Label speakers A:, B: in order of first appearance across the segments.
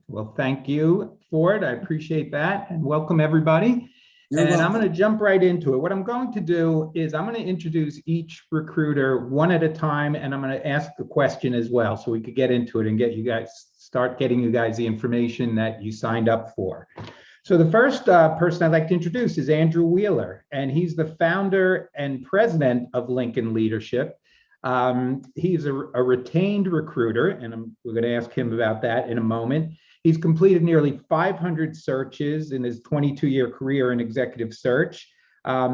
A: Well, thank you, Ford. I appreciate that. And welcome, everybody.
B: You're
A: And I'm
B: welcome.
A: going to jump right into it. What I'm going to do is I'm going to introduce each recruiter one at a time, and I'm going to ask the question as well, so we could get into it and start getting you guys the information that you signed up for. So the first person I'd like to introduce is Andrew Wheeler, and he's the founder and president of Lincoln Leadership. He's a retained recruiter, and we're going to ask him about that in a moment. He's completed nearly 500 searches in his 22-year career in executive search.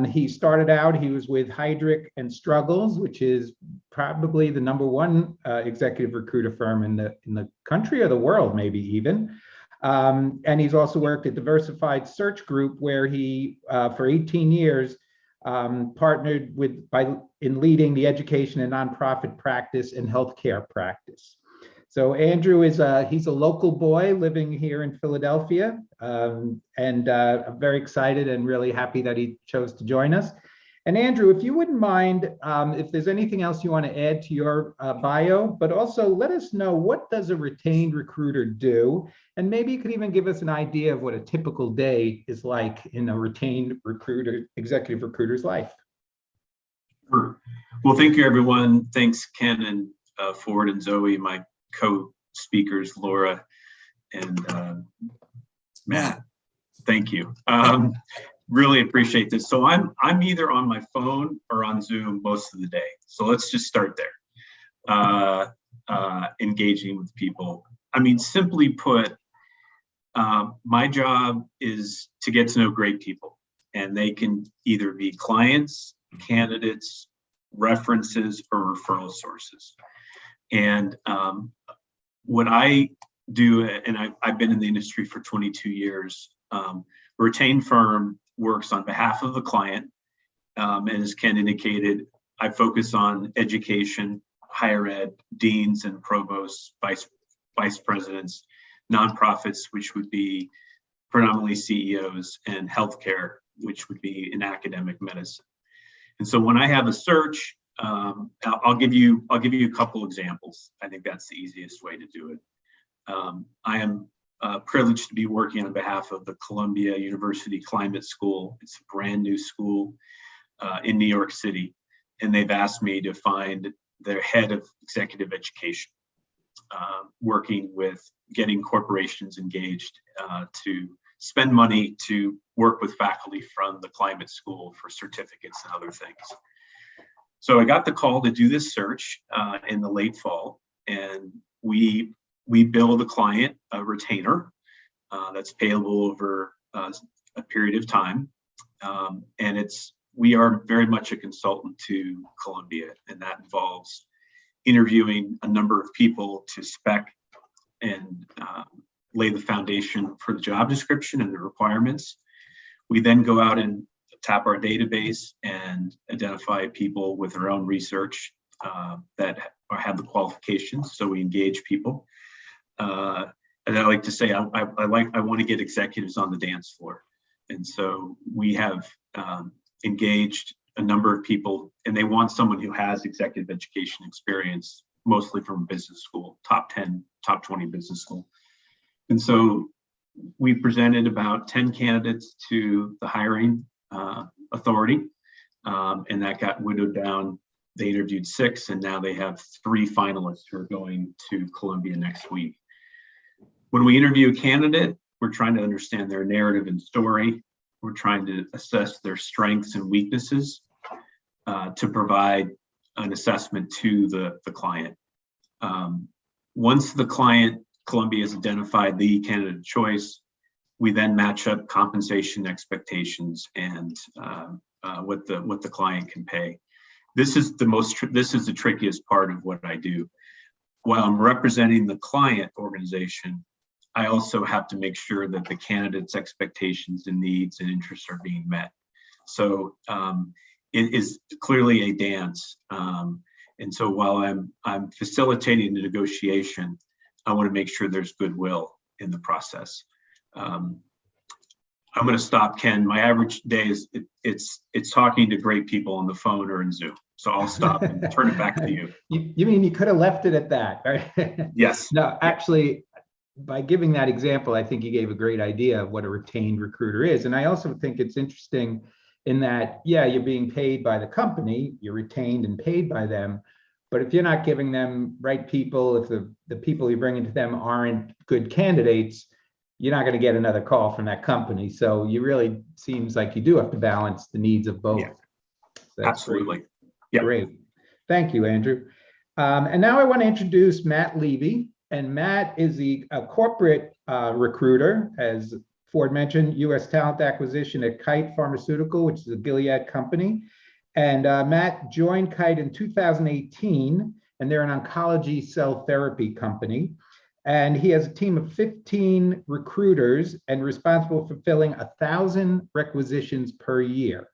A: He started out, he was with Heidrick and Struggles, which is probably the #1 executive recruiter firm in the country or the world, maybe even. And he's also worked at Diversified Search Group, where he, for 18 years, partnered in leading the education and nonprofit practice and healthcare practice. So Andrew he's a local boy living here in Philadelphia, and I'm very excited and really happy that he chose to join us. And Andrew, if you wouldn't mind, if there's anything else you want to add to your bio, but also let us know, what does a retained recruiter do? And maybe you could even give us an idea of what a typical day is like in a retained executive recruiter's life.
C: Sure. Well, thank you, everyone. Thanks, Ken and Ford and Zoe, my co-speakers, Laura and Matt. Thank you. Really appreciate this. So I'm either on my phone or on Zoom most of the day. So let's just start there. Engaging with people. I mean, simply put, my job is to get to know great people, and they can either be clients, candidates, references, or referral sources. And what I do, and I've been in the industry for 22 years, a retained firm works on behalf of the client. And as Ken indicated, I focus on education, higher ed, deans and provosts, vice presidents, nonprofits, which would be predominantly CEOs, and healthcare, which would be in academic medicine. And so when I have a search, I'll give you a couple examples. I think that's the easiest way to do it. I am privileged to be working on behalf of the Columbia University Climate School. It's a brand new school in New York City, and they've asked me to find their head of executive education, working with getting corporations engaged to spend money to work with faculty from the climate school for certificates and other things. So I got the call to do this search in the late fall, and we bill the client a retainer that's payable over a period of time, and we are very much a consultant to Columbia, and that involves interviewing a number of people to spec and lay the foundation for the job description and the requirements. We then go out and tap our database and identify people with their own research that have the qualifications. So we engage people. And I like to say, I want to get executives on the dance floor. And so we have engaged a number of people, and they want someone who has executive education experience, mostly from business school, top 10, top 20 business school. And so we presented about 10 candidates to the hiring authority, and that got widowed down. They interviewed 6, and now they have 3 finalists who are going to Columbia next week. When we interview a candidate, we're trying to understand their narrative and story. We're trying to assess their strengths and weaknesses to provide an assessment to the client. Once the client, Columbia, has identified the candidate choice, we then match up compensation expectations and what the client can pay. This is the trickiest part of what I do. While I'm representing the client organization, I also have to make sure that the candidate's expectations and needs and interests are being met. So it is clearly a dance. And so while I'm facilitating the negotiation, I want to make sure there's goodwill in the process. I'm going to stop, Ken. My average day is it's talking to great people on the phone or in Zoom. So I'll stop and turn it back to you.
A: You mean you could have left it at that, right?
C: Yes.
A: No, actually, by giving that example, I think you gave a great idea of what a retained recruiter is. And I also think it's interesting in that, yeah, you're being paid by the company, you're retained and paid by them. But if you're not giving them right people, if the people you're bringing to them aren't good candidates, you're not going to get another call from that company. So you really seems like you do have to balance the needs of both.
C: Yeah,
A: So
C: absolutely. Yeah.
A: Great. Thank you, Andrew. And now I want to introduce Matt Levy. And Matt is a corporate recruiter, as Ford mentioned, U.S. talent acquisition at Kite Pharmaceutical, which is a Gilead company. And Matt joined Kite in 2018, and they're an oncology cell therapy company. And he has a team of 15 recruiters and responsible for filling 1,000 requisitions per year,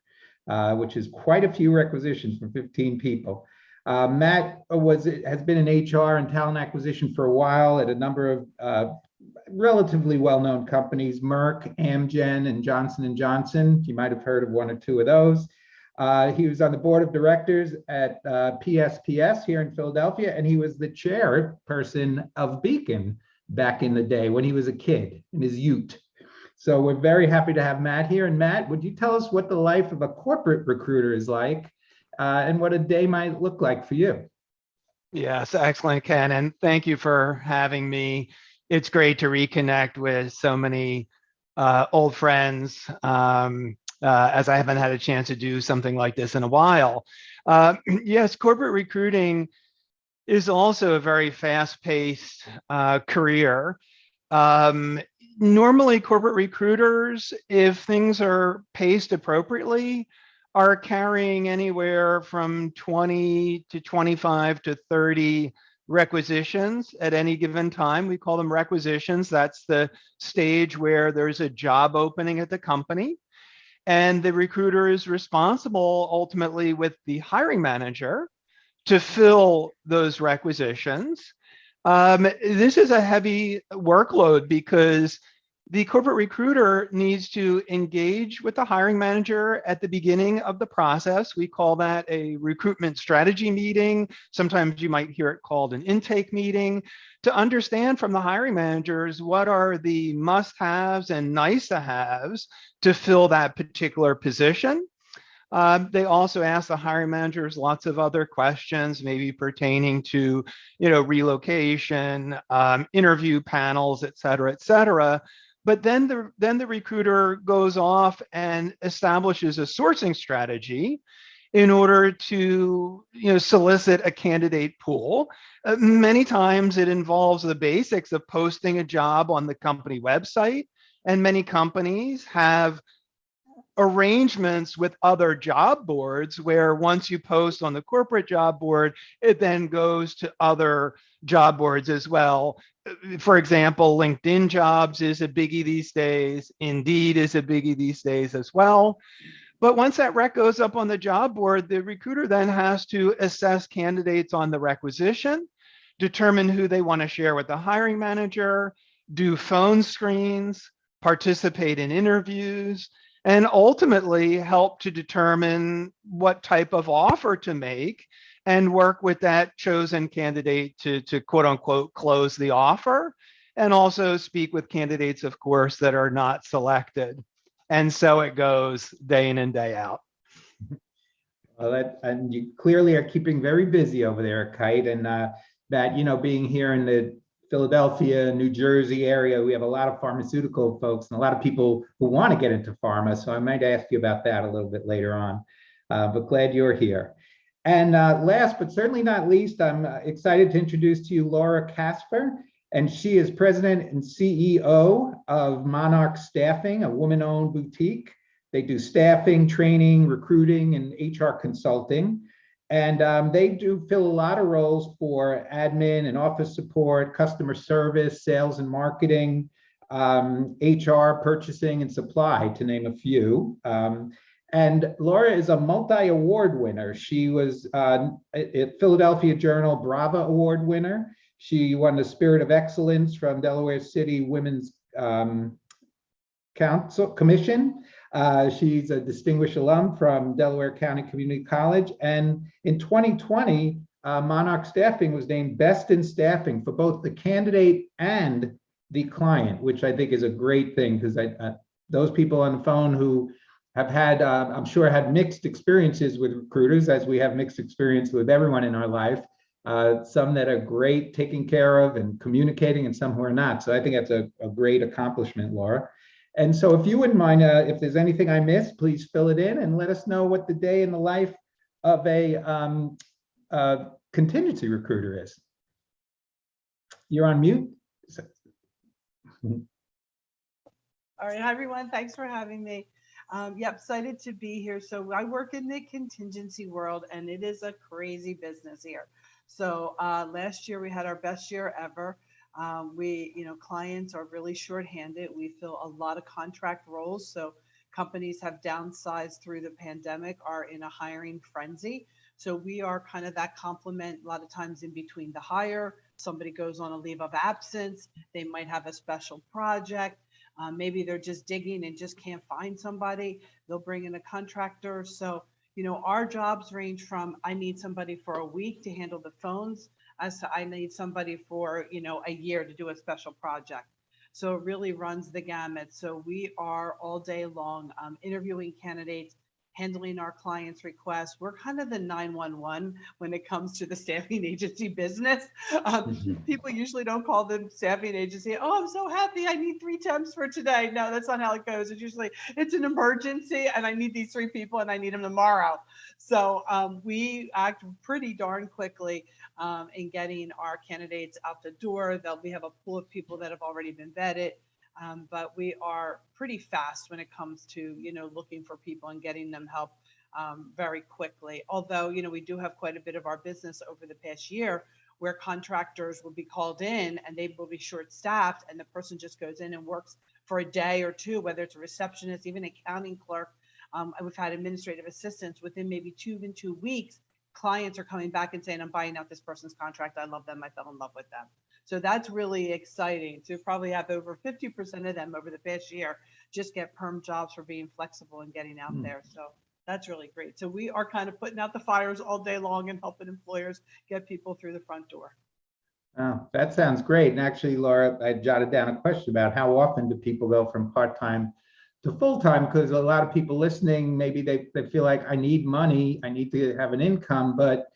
A: which is quite a few requisitions for 15 people. Matt has been in HR and talent acquisition for a while at a number of relatively well-known companies, Merck, Amgen, and Johnson & Johnson. You might have heard of one or two of those. He was on the board of directors at PSPS here in Philadelphia, and he was the chairperson of Beacon back in the day when he was a kid in his youth. So we're very happy to have Matt here. And Matt, would you tell us what the life of a corporate recruiter is like and what a day might look like for you?
B: Yes, excellent, Ken. And thank you for having me. It's great to reconnect with so many old friends, as I haven't had a chance to do something like this in a while. Yes, corporate recruiting is also a very fast-paced career. Normally, corporate recruiters, if things are paced appropriately, are carrying anywhere from 20 to 25 to 30 requisitions at any given time. We call them requisitions. That's the stage where there's a job opening at the company. And the recruiter is responsible ultimately with the hiring manager to fill those requisitions. This is a heavy workload because the corporate recruiter needs to engage with the hiring manager at the beginning of the process. We call that a recruitment strategy meeting. Sometimes you might hear it called an intake meeting, to understand from the hiring managers what are the must-haves and nice-to-haves to fill that particular position. They also ask the hiring managers lots of other questions, maybe pertaining to, relocation, interview panels, et cetera. But then the recruiter goes off and establishes a sourcing strategy in order to solicit a candidate pool. Many times it involves the basics of posting a job on the company website, and many companies have arrangements with other job boards where once you post on the corporate job board, it then goes to other job boards as well. For example, LinkedIn Jobs is a biggie these days. Indeed is a biggie these days as well. But once that rec goes up on the job board, the recruiter then has to assess candidates on the requisition, determine who they want to share with the hiring manager, do phone screens, participate in interviews, and ultimately help to determine what type of offer to make and work with that chosen candidate to quote unquote close the offer, and also speak with candidates, of course, that are not selected. And so it goes day in and day out.
A: Well, and you clearly are keeping very busy over there at Kite, and that, being here in the Philadelphia, New Jersey area, we have a lot of pharmaceutical folks and a lot of people who want to get into pharma. So I might ask you about that a little bit later on, but glad you're here. And last but certainly not least, I'm excited to introduce to you Laura Casper, and she is president and CEO of Monarch Staffing, a woman-owned boutique. They do staffing, training, recruiting, and HR consulting. And they do fill a lot of roles for admin and office support, customer service, sales and marketing, HR, purchasing, and supply, to name a few. And Laura is a multi-award winner. She was a Philadelphia Journal Brava Award winner. She won the Spirit of Excellence from Delaware City Women's Commission. She's a distinguished alum from Delaware County Community College. And in 2020, Monarch Staffing was named Best in Staffing for both the candidate and the client, which I think is a great thing, because those people on the phone who have had, I'm sure, had mixed experiences with recruiters, as we have mixed experience with everyone in our life. Some that are great taking care of and communicating, and some who are not. So I think that's a great accomplishment, Laura. And so if you wouldn't mind, if there's anything I missed, please fill it in and let us know what the day in the life of a contingency recruiter is. You're on mute.
D: All right, hi everyone. Thanks for having me. Yeah, excited to be here. So I work in the contingency world, and it is a crazy business here. So last year we had our best year ever. Clients are really shorthanded. We fill a lot of contract roles. So companies have downsized through the pandemic, are in a hiring frenzy. So we are kind of that complement a lot of times in between the hire. Somebody goes on a leave of absence. They might have a special project. Maybe they're just digging and just can't find somebody. They'll bring in a contractor. So, our jobs range from I need somebody for a week to handle the phones, as to I need somebody for, a year to do a special project. So it really runs the gamut. So we are all day long interviewing candidates, handling our clients' requests. We're kind of the 911 when it comes to the staffing agency business. People usually don't call them staffing agency. Oh, I'm so happy. I need 3 temps for today. No, that's not how it goes. It's usually, it's an emergency and I need these 3 people and I need them tomorrow. So we act pretty darn quickly in getting our candidates out the door. We have a pool of people that have already been vetted. But we are pretty fast when it comes to, looking for people and getting them help very quickly. Although, we do have quite a bit of our business over the past year where contractors will be called in and they will be short staffed and the person just goes in and works for a day or 2, whether it's a receptionist, even accounting clerk. We've had administrative assistants within maybe 2 weeks. Clients are coming back and saying, I'm buying out this person's contract. I love them. I fell in love with them. So that's really exciting to probably have over 50% of them over the past year just get perm jobs for being flexible and getting out there. So that's really great. So we are kind of putting out the fires all day long and helping employers get people through the front door.
A: Oh, that sounds great. And actually, Laura, I jotted down a question about how often do people go from part-time to full-time, because a lot of people listening, maybe they feel like I need money, I need to have an income, but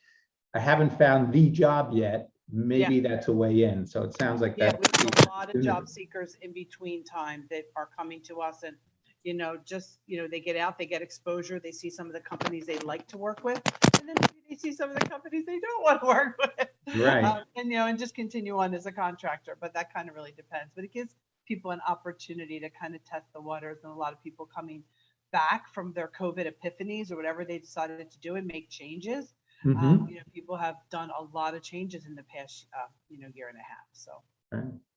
A: I haven't found the job yet. Maybe that's a way in. So it sounds like that.
D: We have a lot of job seekers in between time that are coming to us and, they get out, they get exposure, they see some of the companies they like to work with, and then maybe they see some of the companies they don't want to work with.
A: Right.
D: And just continue on as a contractor, but that kind of really depends. But it gives people an opportunity to kind of test the waters, and a lot of people coming back from their COVID epiphanies or whatever they decided to do and make changes. People have done a lot of changes in the past, year and a half. So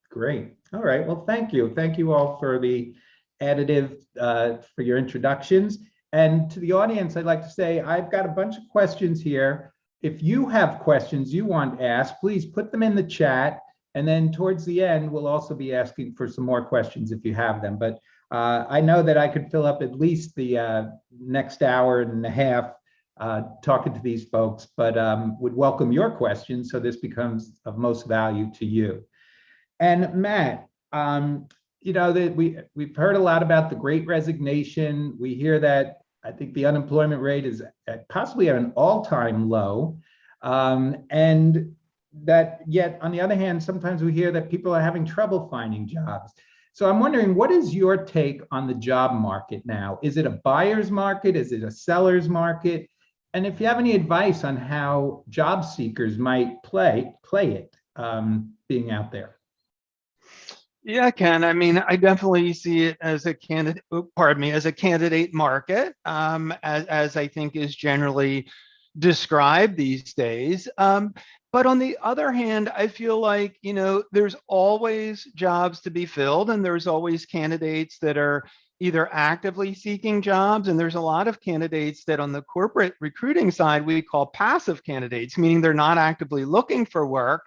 A: great. All right. Well, thank you. Thank you all for the additive, for your introductions. And to the audience, I'd like to say I've got a bunch of questions here. If you have questions you want asked, please put them in the chat. And then towards the end, we'll also be asking for some more questions if you have them. But I know that I could fill up at least the next hour and a half talking to these folks, but would welcome your questions so this becomes of most value to you. And Matt, that we've heard a lot about the Great Resignation. We hear that I think the unemployment rate is possibly at an all-time low, and that yet on the other hand, sometimes we hear that people are having trouble finding jobs. So I'm wondering, what is your take on the job market now? Is it a buyer's market? Is it a seller's market? And if you have any advice on how job seekers might play it, being out there.
B: Yeah, Ken. I mean, I definitely see it as a candidate, as a candidate market, as I think is generally described these days. But on the other hand, I feel like, there's always jobs to be filled, and there's always candidates that are either actively seeking jobs, and there's a lot of candidates that on the corporate recruiting side we call passive candidates, meaning they're not actively looking for work,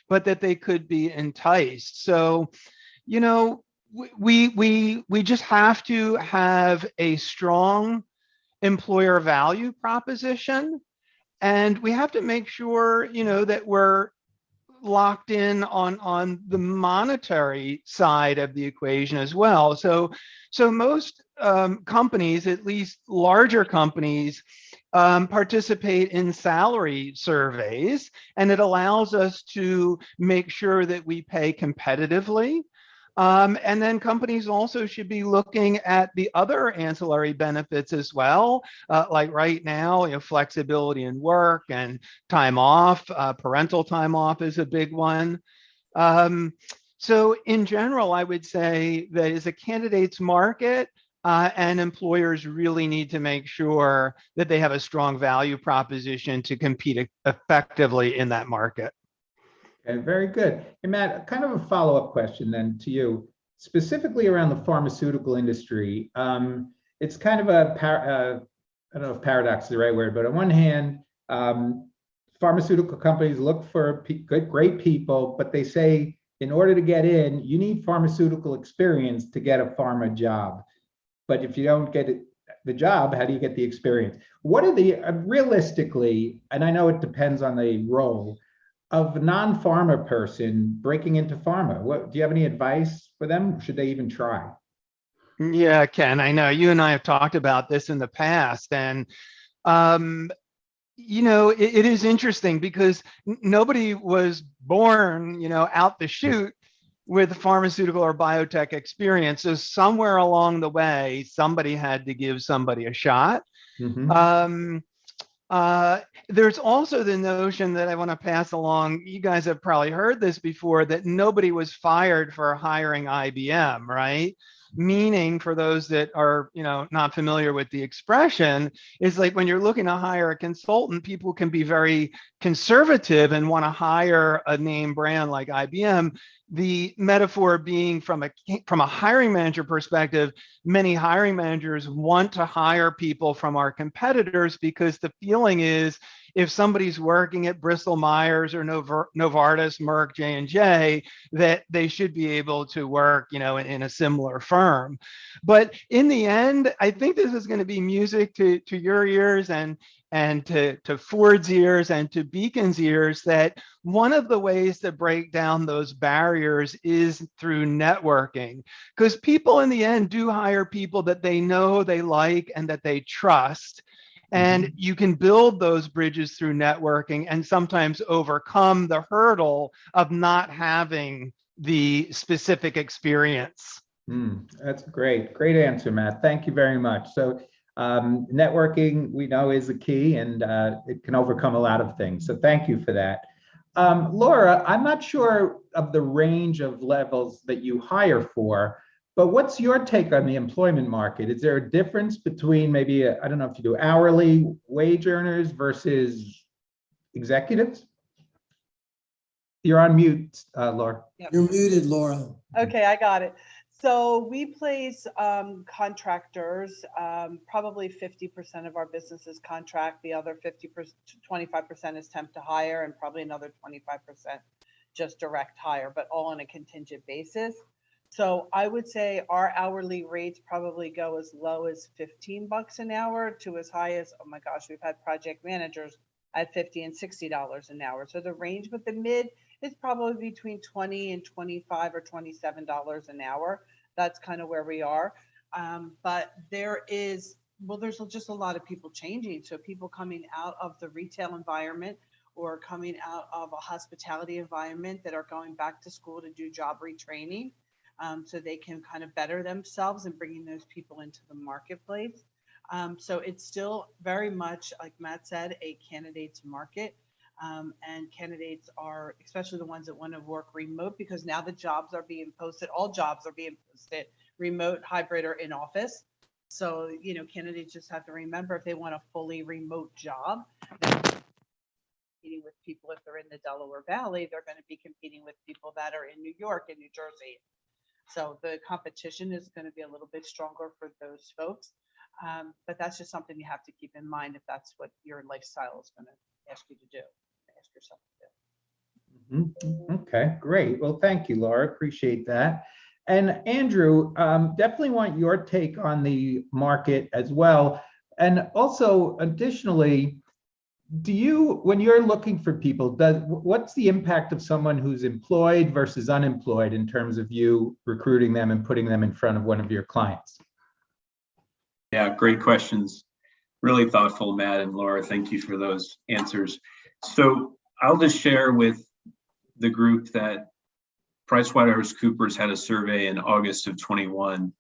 B: but that they could be enticed. So, we just have to have a strong employer value proposition, and we have to make sure, that we're locked in on the monetary side of the equation as well. So most companies, at least larger companies, participate in salary surveys, and it allows us to make sure that we pay competitively. And then companies also should be looking at the other ancillary benefits as well. Like right now, flexibility in work and time off, parental time off is a big one. So in general, I would say that as a candidates market, and employers really need to make sure that they have a strong value proposition to compete effectively in that market.
A: Okay, very good. Hey, Matt, kind of a follow-up question then to you, specifically around the pharmaceutical industry. It's kind of I don't know if paradox is the right word, but on one hand, pharmaceutical companies look for great people, but they say in order to get in, you need pharmaceutical experience to get a pharma job. But if you don't get the job, how do you get the experience? What are the realistically, and I know it depends on the role, of a non-pharma person breaking into pharma? What do you have any advice for them? Should they even try?
B: Yeah, Ken, I know you and I have talked about this in the past, and it is interesting because nobody was born, out the chute with pharmaceutical or biotech experience. So somewhere along the way, somebody had to give somebody a shot.
A: Mm-hmm.
B: There's also the notion that I want to pass along. You guys have probably heard this before, that nobody was fired for hiring IBM, right? Meaning, for those that are, not familiar with the expression, is like when you're looking to hire a consultant, people can be very conservative and want to hire a name brand like IBM. The metaphor being from a hiring manager perspective, many hiring managers want to hire people from our competitors because the feeling is if somebody's working at Bristol Myers or Novartis, Merck, J&J, that they should be able to work, in a similar firm. But in the end, I think this is going to be music to your ears and to Ford's ears and to Beacon's ears, that one of the ways to break down those barriers is through networking, because people in the end do hire people that they know, they like, and that they trust. And you can build those bridges through networking and sometimes overcome the hurdle of not having the specific experience.
A: That's great. Great answer, Matt. Thank you very much. So networking, we know, is the key, and it can overcome a lot of things. So thank you for that. Laura, I'm not sure of the range of levels that you hire for, but what's your take on the employment market? Is there a difference between maybe, I don't know if you do hourly wage earners versus executives? You're on mute, Laura.
D: Yep.
E: You're muted, Laura.
D: Okay, I got it. So we place contractors, probably 50% of our business is contract. The other 25% is temp to hire, and probably another 25% just direct hire, but all on a contingent basis. So I would say our hourly rates probably go as low as $15 an hour to as high as, oh my gosh, we've had project managers at $50 and $60 an hour. So the range, but the mid is probably between $20 and $25 or $27 an hour. That's kind of where we are. But there's just a lot of people changing. So people coming out of the retail environment or coming out of a hospitality environment that are going back to school to do job retraining. So they can kind of better themselves and bringing those people into the marketplace. So it's still very much, like Matt said, a candidate's market. And candidates are, especially the ones that want to work remote, because now the jobs are being posted, all jobs are being posted, remote, hybrid, or in office. So, candidates just have to remember, if they want a fully remote job, they're competing with people. If they're in the Delaware Valley, they're going to be competing with people that are in New York and New Jersey. So the competition is going to be a little bit stronger for those folks. But that's just something you have to keep in mind if that's what your lifestyle is going to ask you to do, ask yourself to do.
A: Okay, great. Well, thank you, Laura. Appreciate that. And Andrew, definitely want your take on the market as well. And also, additionally, do you, when you're looking for people, what's the impact of someone who's employed versus unemployed in terms of you recruiting them and putting them in front of one of your clients?
C: Yeah, great questions. Really thoughtful, Matt and Laura. Thank you for those answers. So I'll just share with the group that PricewaterhouseCoopers had a survey in August of 21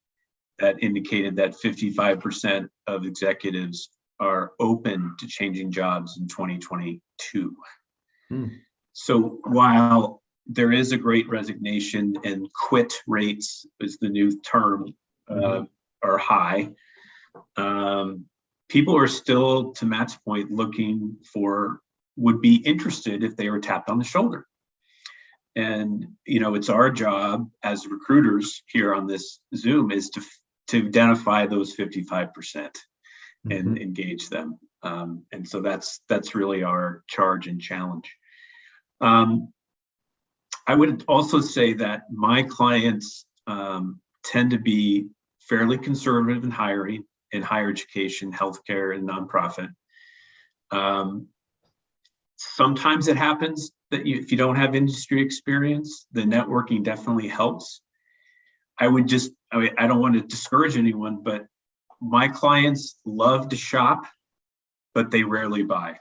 C: that indicated that 55% of executives are open to changing jobs in 2022. So while there is a great resignation and quit rates is the new term, are high, people are still, to Matt's point, looking for, would be interested if they were tapped on the shoulder. And, you know, it's our job as recruiters here on this Zoom is to identify those 55% and engage them. And so that's really our charge and challenge. I would also say that my clients tend to be fairly conservative in hiring in higher education, healthcare, and nonprofit. Sometimes it happens that if you don't have industry experience, the networking definitely helps. I don't want to discourage anyone, but my clients love to shop, but they rarely buy.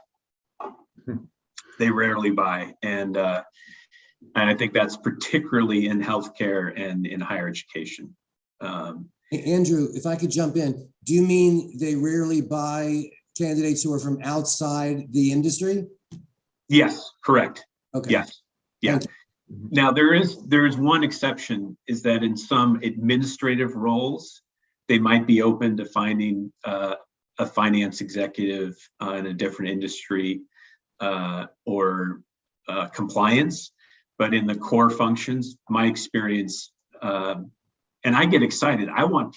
C: They rarely buy. And I think that's particularly in healthcare and in higher education.
E: Hey, Andrew, if I could jump in, do you mean they rarely buy candidates who are from outside the industry?
C: Yes, correct.
E: Okay.
C: Yes. Yeah. Now there is one exception, is that in some administrative roles, they might be open to finding a finance executive in a different industry or compliance. But in the core functions, my experience, and I get excited. I want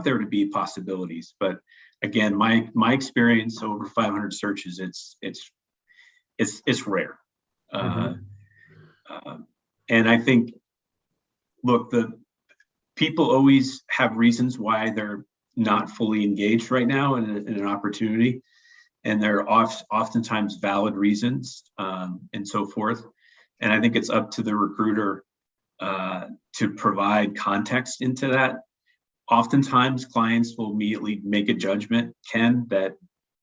C: there to be possibilities. But again, my experience over 500 searches, it's rare. And I think, look, the people always have reasons why they're not fully engaged right now in an opportunity, and they're oftentimes valid reasons and so forth. And I think it's up to the recruiter to provide context into that. Oftentimes, clients will immediately make a judgment, Ken, that,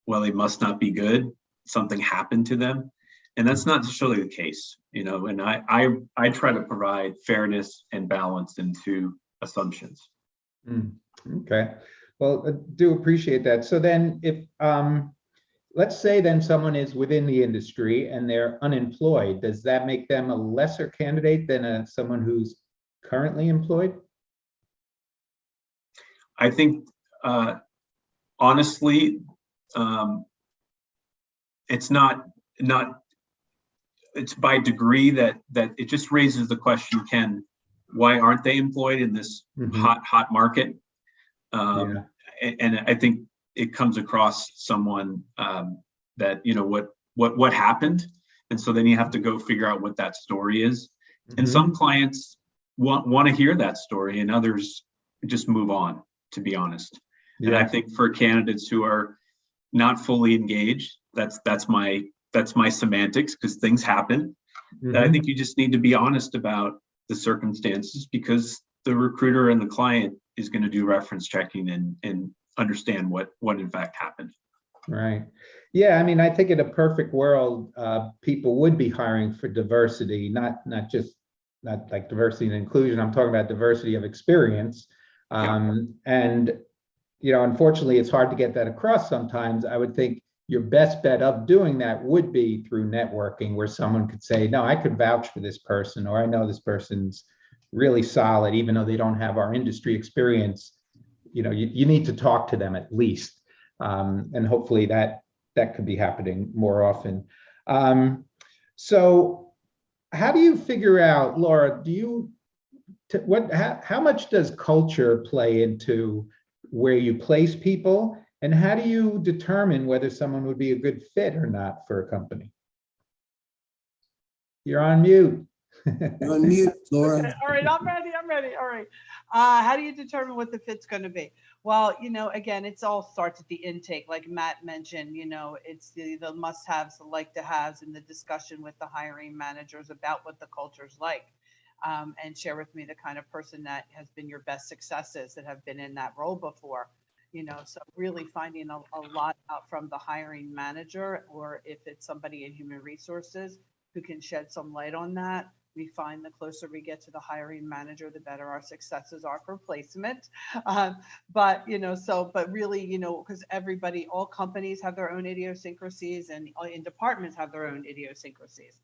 C: well, they must not be good. Something happened to them. And that's not necessarily the case, you know, and I try to provide fairness and balance into assumptions.
A: Okay, well, I do appreciate that. So then if, let's say then someone is within the industry and they're unemployed, does that make them a lesser candidate than someone who's currently employed?
C: I think, honestly, it's not, it's by degree that it just raises the question, Ken, why aren't they employed in this hot market? And I think it comes across someone that, you know, what happened. And so then you have to go figure out what that story is. And some clients want to hear that story, and others just move on, to be honest. And I think for candidates who are not fully engaged, that's my semantics, because things happen. I think you just need to be honest about the circumstances, because the recruiter and the client is going to do reference checking and understand what in fact happened.
A: Right. Yeah, I mean, I think in a perfect world, people would be hiring for diversity, not like diversity and inclusion. I'm talking about diversity of experience. And, you know, unfortunately, it's hard to get that across sometimes. I would think your best bet of doing that would be through networking, where someone could say, no, I could vouch for this person, or I know this person's really solid, even though they don't have our industry experience. You know, you need to talk to them at least. And hopefully that could be happening more often. So how do you figure out, Laura, how much does culture play into where you place people? And how do you determine whether someone would be a good fit or not for a company? You're on mute.
E: You're on mute, Laura.
D: Okay, all right, I'm ready. I'm ready. All right. How do you determine what the fit's going to be? Well, again, it's all starts at the intake, like Matt mentioned. It's the must-haves, the like-to-haves, and the discussion with the hiring managers about what the culture's like, and share with me the kind of person that has been your best successes that have been in that role before. So really finding a lot out from the hiring manager, or if it's somebody in human resources who can shed some light on that. We find the closer we get to the hiring manager, the better our successes are for placement. But really, because all companies have their own idiosyncrasies, and in departments have their own idiosyncrasies.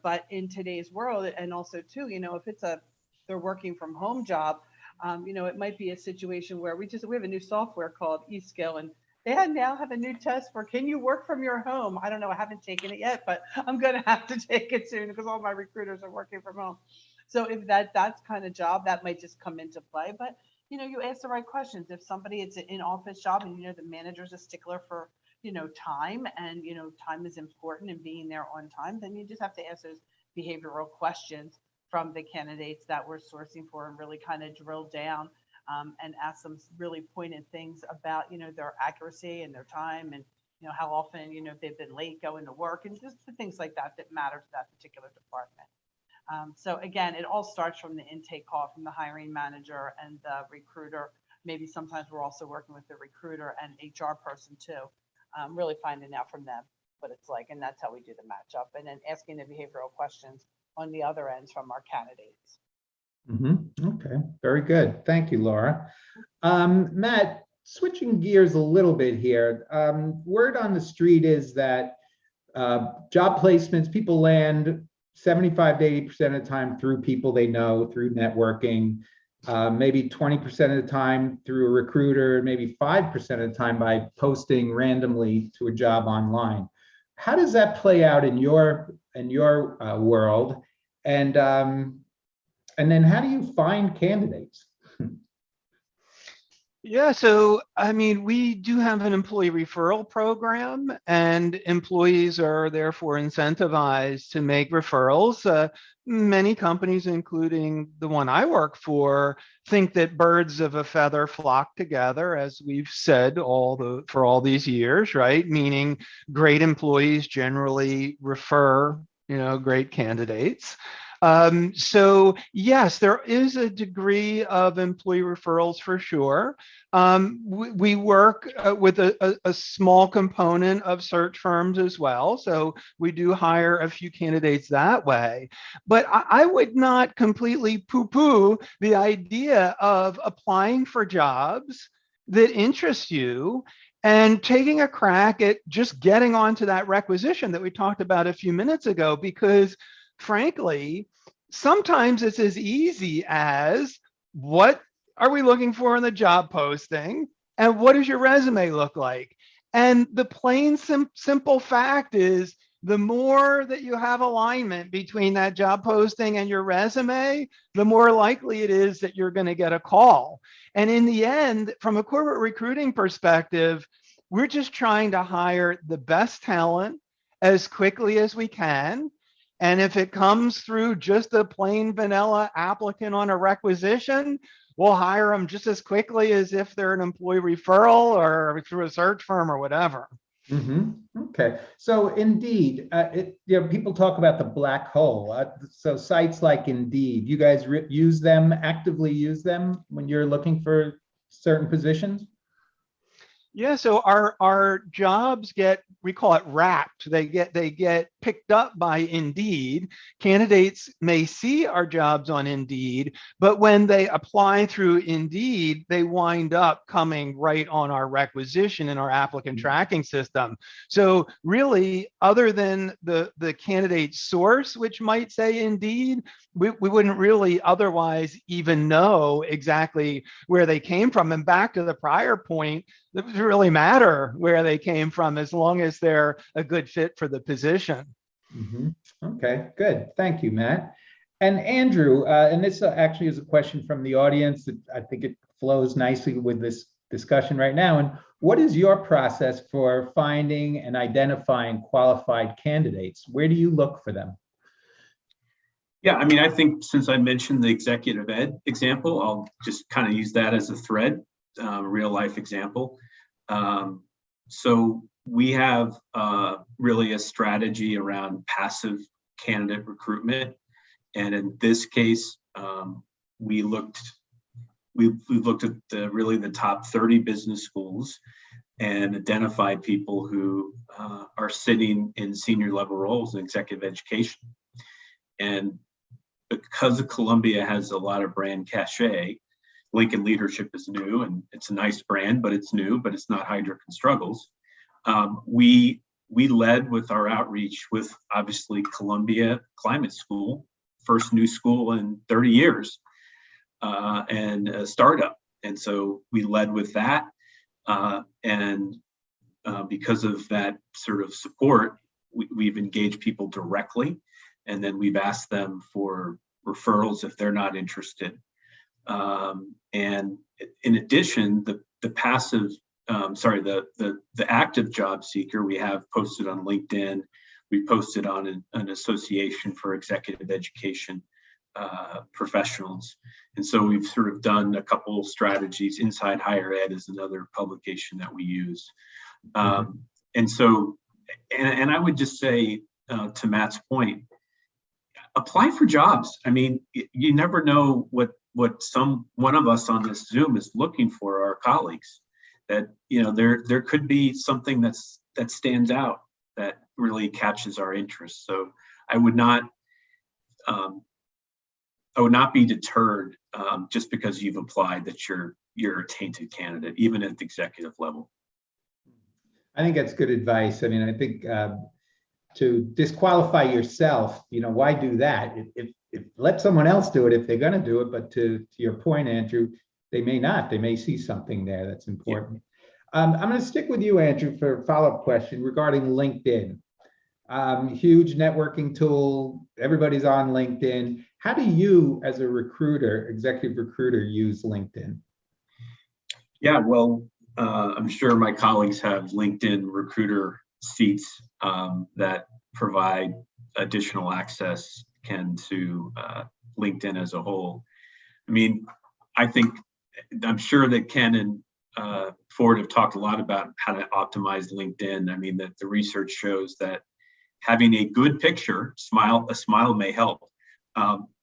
D: But in today's world, and also too, if they're working from home job, it might be a situation where we have a new software called eSkill, and they now have a new test for, can you work from your home? I don't know. I haven't taken it yet, but I'm going to have to take it soon because all my recruiters are working from home. So if that's kind of job, that might just come into play. But, you ask the right questions. If somebody, it's an in-office job and, the manager's a stickler for, time, and, time is important and being there on time, then you just have to ask those behavioral questions from the candidates that we're sourcing for, and really kind of drill down and ask them really pointed things about, their accuracy and their time, and, how often, they've been late going to work, and just the things like that matter to that particular department. So again, it all starts from the intake call from the hiring manager and the recruiter. Maybe sometimes we're also working with the recruiter and HR person too, really finding out from them what it's like. And that's how we do the matchup, and then asking the behavioral questions on the other ends from our candidates.
A: Okay, very good. Thank you, Laura. Matt, switching gears a little bit here. Word on the street is that job placements, people land 75 to 80% of the time through people they know, through networking, maybe 20% of the time through a recruiter, maybe 5% of the time by posting randomly to a job online. How does that play out in your world? And then how do you find candidates?
B: Yeah, so I mean, we do have an employee referral program, and employees are therefore incentivized to make referrals. Many companies, including the one I work for, think that birds of a feather flock together, as we've said for all these years, right? Meaning great employees generally refer, great candidates. So yes, there is a degree of employee referrals for sure. We work with a small component of search firms as well. So we do hire a few candidates that way. But I would not completely poo-poo the idea of applying for jobs that interest you and taking a crack at just getting onto that requisition that we talked about a few minutes ago, because frankly, sometimes it's as easy as, what are we looking for in the job posting? And what does your resume look like? And the plain simple fact is, the more that you have alignment between that job posting and your resume, the more likely it is that you're going to get a call. And in the end, from a corporate recruiting perspective, we're just trying to hire the best talent as quickly as we can. And if it comes through just a plain vanilla applicant on a requisition, we'll hire them just as quickly as if they're an employee referral or through a search firm or whatever.
A: Okay, so Indeed, people talk about the black hole. So sites like Indeed, you guys actively use them when you're looking for certain positions?
B: Yeah, so our jobs we call it wrapped. They get picked up by Indeed. Candidates may see our jobs on Indeed, but when they apply through Indeed, they wind up coming right on our requisition in our applicant tracking system. So really, other than the candidate source, which might say Indeed, we wouldn't really otherwise even know exactly where they came from. And back to the prior point, it doesn't really matter where they came from as long as they're a good fit for the position.
A: Okay, good. Thank you, Matt. And Andrew, and this actually is a question from the audience that I think it flows nicely with this discussion right now. And what is your process for finding and identifying qualified candidates? Where do you look for them?
C: Yeah, I mean, I think since I mentioned the executive ed example, I'll just kind of use that as a thread, real life example. So we have really a strategy around passive candidate recruitment. And in this case, we looked at really the top 30 business schools and identified people who are sitting in senior level roles in executive education. And because Columbia has a lot of brand cachet, Lincoln Leadership is new and it's a nice brand, but it's new, but it's not Heidrick and Struggles. We led with our outreach with obviously Columbia Climate School, first new school in 30 years, and a startup. And so we led with that. And because of that sort of support, we've engaged people directly. And then we've asked them for referrals if they're not interested. And in addition, the active job seeker we have posted on LinkedIn. We posted on an association for executive education professionals. And so we've sort of done a couple of strategies. Inside Higher Ed is another publication that we use. And so, and I would just say to Matt's point, apply for jobs. I mean, you never know what one of us on this Zoom is looking for, our colleagues. That, you know, there could be something that stands out that really catches our interest. So I would not be deterred just because you've applied that you're a tainted candidate, even at the executive level.
A: I think that's good advice. I mean, I think to disqualify yourself, you know, why do that? If let someone else do it if they're going to do it. But to your point, Andrew, they may not. They may see something there that's important. Yeah. I'm going to stick with you, Andrew, for a follow-up question regarding LinkedIn. Huge networking tool. Everybody's on LinkedIn. How do you, as a recruiter, executive recruiter, use LinkedIn? Yeah,
C: well, I'm sure my colleagues have LinkedIn recruiter seats that provide additional access to LinkedIn as a whole. I mean, I'm sure that Ken and Ford have talked a lot about how to optimize LinkedIn. I mean, that the research shows that having a good picture, a smile may help,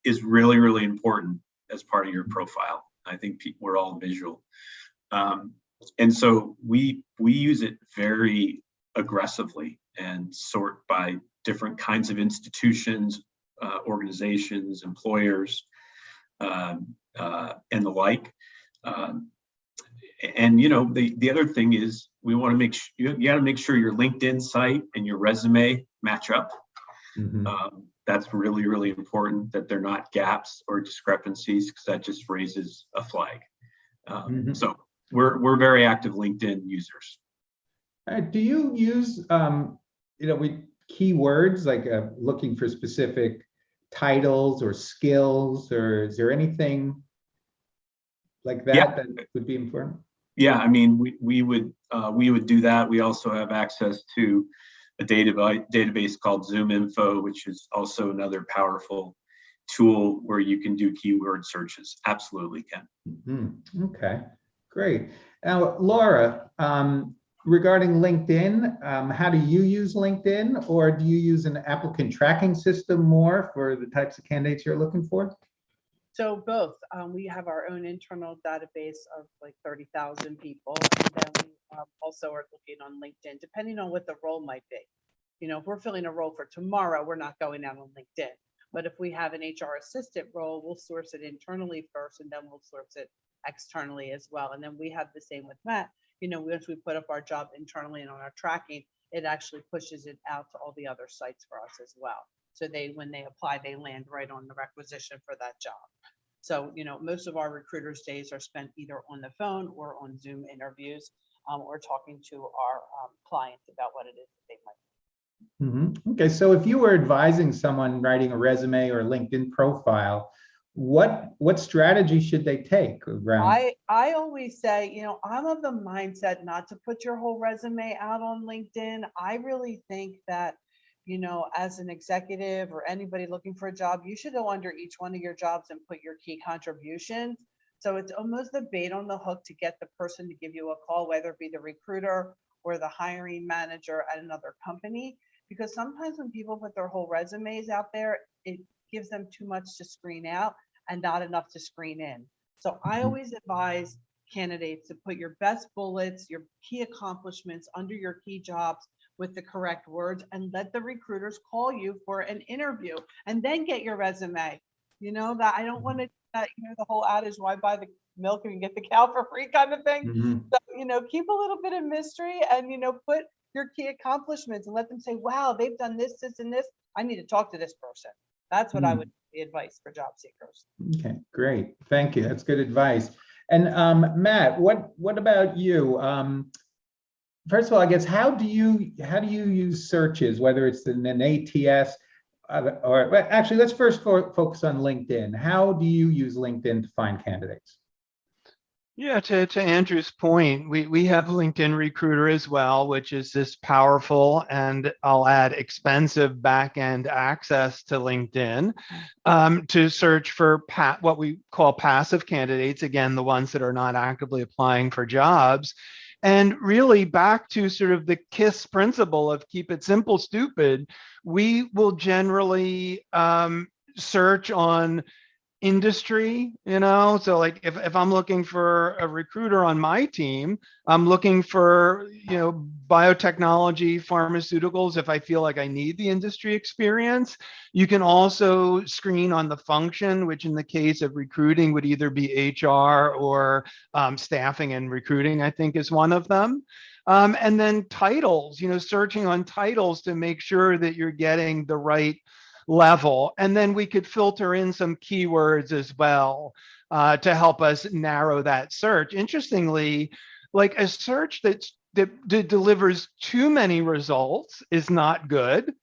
C: is really, really important as part of your profile. I think we're all visual. And so we use it very aggressively and sort by different kinds of institutions, organizations, employers, and the like. And you know, the other thing is we want to make sure you got to make sure your LinkedIn site and your resume match up. Mm-hmm. That's really, really important, that they're not gaps or discrepancies, because that just raises a flag. Mm-hmm. So we're very active LinkedIn users.
A: Do you use keywords like looking for specific titles or skills, or is there anything like that that would be important?
C: Yeah, I mean, we would do that. We also have access to a database called Zoom Info, which is also another powerful tool where you can do keyword searches. Absolutely, Ken.
A: Mm-hmm. Okay, great. Now, Laura, regarding LinkedIn, how do you use LinkedIn, or do you use an applicant tracking system more for the types of candidates you're looking for?
D: So both. We have our own internal database of like 30,000 people, and then we also are looking on LinkedIn, depending on what the role might be. You know, if we're filling a role for tomorrow, we're not going out on LinkedIn. But if we have an HR assistant role, we'll source it internally first, and then we'll source it externally as well. And then we have the same with Matt. You know, once we put up our job internally and on our tracking, it actually pushes it out to all the other sites for us as well. So when they apply, they land right on the requisition for that job. So, you know, most of our recruiters' days are spent either on the phone or on Zoom interviews, or talking to our clients about what it is that they might need.
A: Mm-hmm. Okay, so if you were advising someone writing a resume or a LinkedIn profile, what strategy should they take around?
D: I always say, you know, I'm of the mindset not to put your whole resume out on LinkedIn. I really think that you know, as an executive or anybody looking for a job, you should go under each one of your jobs and put your key contributions. So it's almost the bait on the hook to get the person to give you a call, whether it be the recruiter or the hiring manager at another company. Because sometimes when people put their whole resumes out there, it gives them too much to screen out and not enough to screen in. So I always advise candidates to put your best bullets, your key accomplishments under your key jobs with the correct words, and let the recruiters call you for an interview and then get your resume. You know, that I don't want to, you know, the whole adage, why buy the milk and get the cow for free kind of thing.
A: Mhm.
D: So, you know, keep a little bit of mystery and, you know, put your key accomplishments and let them say, wow, they've done this, this, and this. I need to talk to this person. That's what I would be advice for job seekers.
A: Okay, great. Thank you. That's good advice. And Matt, what about you? First of all, I guess how do you use searches, whether it's in an ATS or well, actually, let's first focus on LinkedIn. How do you use LinkedIn to find candidates?
B: Yeah, to Andrew's point, we have LinkedIn Recruiter as well, which is this powerful and I'll add expensive back-end access to LinkedIn to search for what we call passive candidates, again, the ones that are not actively applying for jobs. And really back to sort of the KISS principle of keep it simple, stupid, we will generally search on industry, you know, so like if I'm looking for a recruiter on my team, I'm looking for, you know, biotechnology, pharmaceuticals, if I feel like I need the industry experience. You can also screen on the function, which in the case of recruiting would either be HR or staffing and recruiting, I think is one of them. And then titles, you know, searching on titles to make sure that you're getting the right level. And then we could filter in some keywords as well to help us narrow that search. Interestingly, like a search that delivers too many results is not good.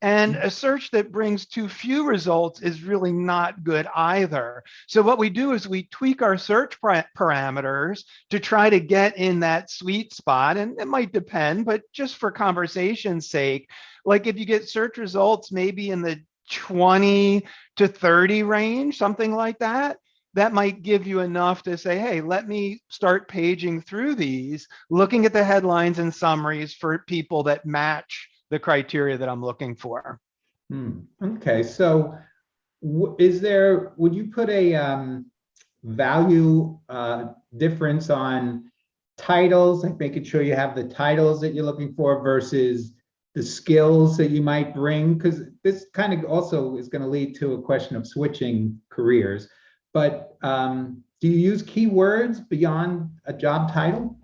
B: And a search that brings too few results is really not good either. So what we do is we tweak our search parameters to try to get in that sweet spot. And it might depend, but just for conversation's sake, like if you get search results maybe in the 20 to 30 range, something like that, that might give you enough to say, hey, let me start paging through these, looking at the headlines and summaries for people that match the criteria that I'm looking for.
A: Okay, so would you put a value difference on titles, like making sure you have the titles that you're looking for versus the skills that you might bring? Because this kind of also is going to lead to a question of switching careers. But do you use keywords beyond a job title?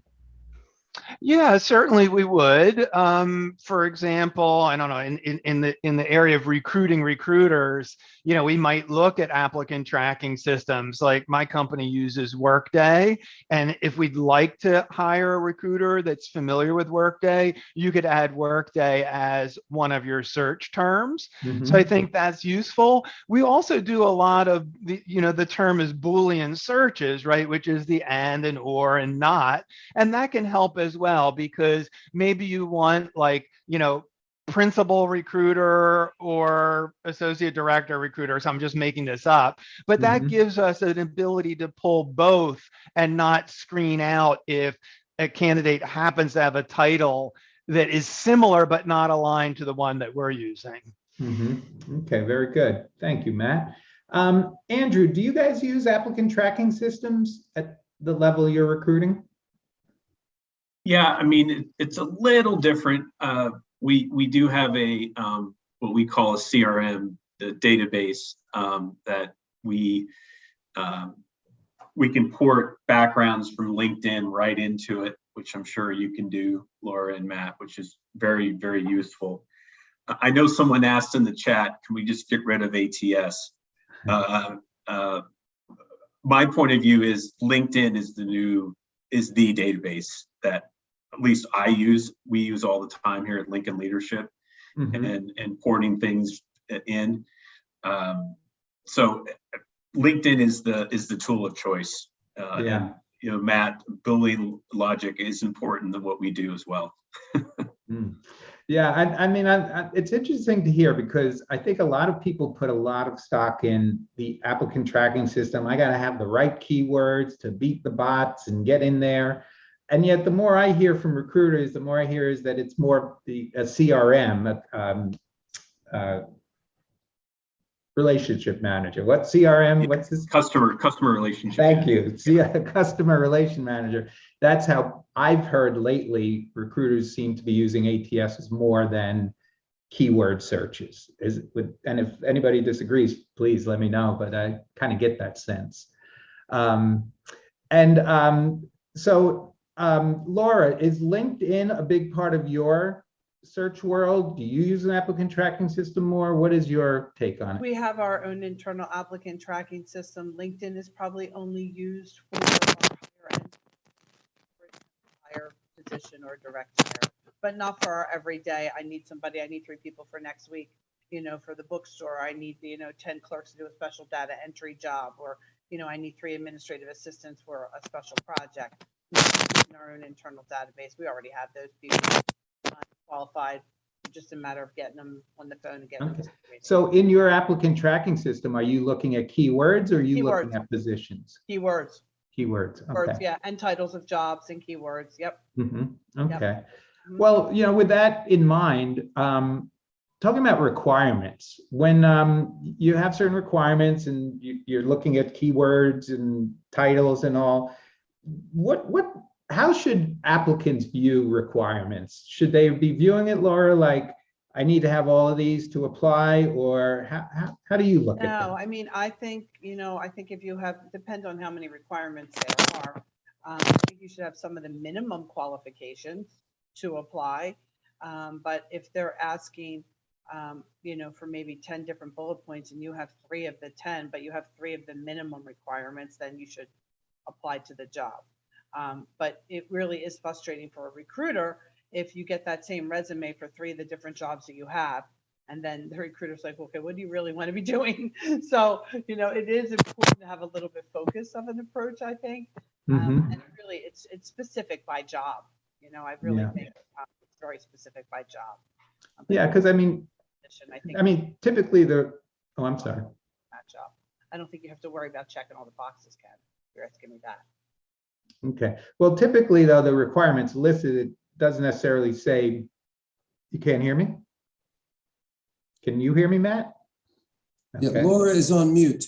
B: Yeah, certainly we would. For example, I don't know, in the area of recruiting recruiters, you know, we might look at applicant tracking systems. Like my company uses Workday, and if we'd like to hire a recruiter that's familiar with Workday, you could add Workday as one of your search terms. So I think that's useful. We also do a lot of the term is Boolean searches, right? Which is the and or and not, and that can help as well, because maybe you want like, you know, principal recruiter or associate director recruiter. So I'm just making this up, but that gives us an ability to pull both and not screen out if a candidate happens to have a title that is similar but not aligned to the one that we're using.
A: Okay, very good. Thank you, Matt. Andrew, do you guys use applicant tracking systems at the level you're recruiting?
C: Yeah, I mean, it's a little different. We do have a what we call a CRM, the database that we can port backgrounds from LinkedIn right into it, which I'm sure you can do, Laura and Matt, which is very, very useful. I know someone asked in the chat, can we just get rid of ATS? My point of view is LinkedIn is the database that at least we use all the time here at Lincoln Leadership, and porting things in. So LinkedIn is the tool of choice. And, you know, Matt, Boolean logic is important in what we do as well.
A: Yeah, I mean, it's interesting to hear because I think a lot of people put a lot of stock in the applicant tracking system. I got to have the right keywords to beat the bots and get in there. And yet, the more I hear from recruiters, the more I hear is that it's more a CRM, relationship manager. What CRM? What's this?
C: Customer relationship.
A: Thank you. See, a customer relation manager. That's how I've heard lately. Recruiters seem to be using ATSs more than keyword searches. And if anybody disagrees, please let me know. But I kind of get that sense. Laura, is LinkedIn a big part of your search world? Do you use an applicant tracking system more? What is your take on it?
D: We have our own internal applicant tracking system. LinkedIn is probably only used for our higher position or direct hire, but not for our everyday. I need somebody. I need 3 people for next week. For the bookstore, I need 10 clerks to do a special data entry job, or I need 3 administrative assistants for a special project. In our own internal database, we already have those people qualified. Just a matter of getting them on the phone and getting them.
A: So in your applicant tracking system, are you looking at keywords or are you looking at positions?
D: Keywords.
A: Keywords.
D: Keywords,
A: Okay.
D: yeah, and titles of jobs and keywords. Yep.
A: Okay.
D: Yep.
A: Well, with that in mind, talking about requirements, when you have certain requirements and you're looking at keywords and titles and all, how should applicants view requirements? Should they be viewing it, Laura, like I need to have all of these to apply, or how do you look at that?
D: No, I mean, I think if you have, depend on how many requirements there are. I think you should have some of the minimum qualifications to apply. But if they're asking, for maybe 10 different bullet points and you have 3 of the 10, but you have 3 of the minimum requirements, then you should apply to the job. But it really is frustrating for a recruiter if you get that same resume for 3 of the different jobs that you have, and then the recruiter's like, okay, what do you really want to be doing? So, it is important to have a little bit focus of an approach, I think. And really, it's specific by job. I really think it's very specific by job.
A: Yeah, because I mean, typically I'm sorry.
D: That job. I don't think you have to worry about checking all the boxes, Ken. You're asking me that.
A: Okay. Well, typically, though, the requirements listed, it doesn't necessarily say, you can't hear me? Can you hear me, Matt?
E: Okay. Yeah, Laura is on mute.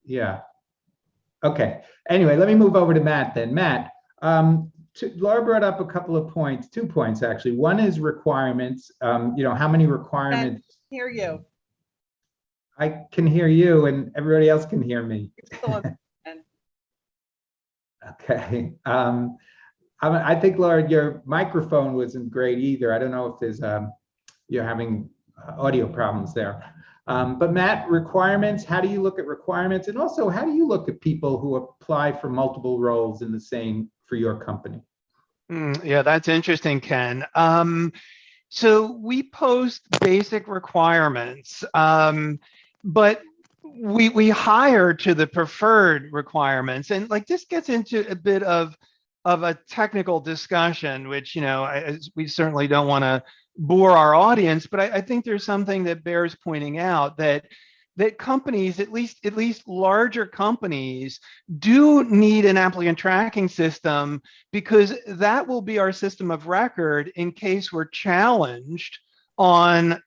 A: Yeah. Okay. Anyway, let me move over to Matt then. Matt, Laura brought up a couple of points, 2 points, actually. One is requirements. How many requirements?
D: I can hear you.
A: I can hear you and everybody else can hear me. Okay. I think, Laura, your microphone wasn't great either. I don't know if there's you're having audio problems there. But Matt, requirements, how do you look at requirements? And also, how do you look at people who apply for multiple roles in the same for your company?
B: Yeah, that's interesting, Ken. So we post basic requirements, but we hire to the preferred requirements, and like this gets into a bit of a technical discussion, which we certainly don't want to bore our audience, but I think there's something that bears pointing out, that companies, at least larger companies, do need an applicant tracking system, because that will be our system of record in case we're challenged on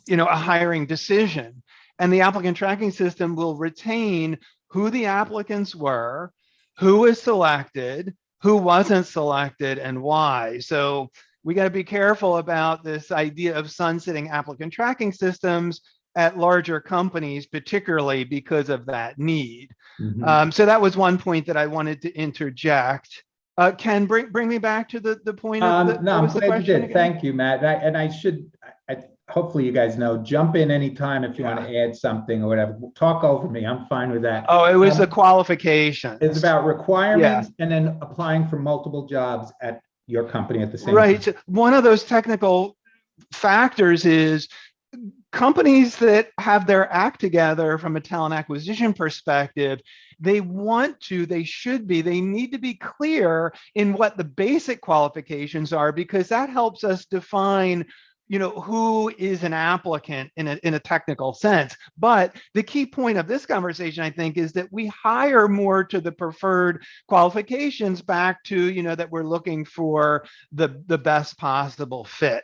B: a hiring decision. And the applicant tracking system will retain who the applicants were, who was selected, who wasn't selected, and why. So we got to be careful about this idea of sunsetting applicant tracking systems at larger companies, particularly because of that need. So that was one point that I wanted to interject. Ken, bring me back to the point of the,
A: no, I'm glad you did.
B: Again?
A: Thank you, Matt. Hopefully you guys know, jump in anytime if you want to add something or whatever. Talk over me. I'm fine with that.
B: Oh, it was the qualifications.
A: It's about requirements and then applying for multiple jobs at your company at the same time.
B: Right. One of those technical factors is companies that have their act together from a talent acquisition perspective, they need to be clear in what the basic qualifications are, because that helps us define, who is an applicant in a technical sense. But the key point of this conversation, I think, is that we hire more to the preferred qualifications back to, that we're looking for the best possible fit.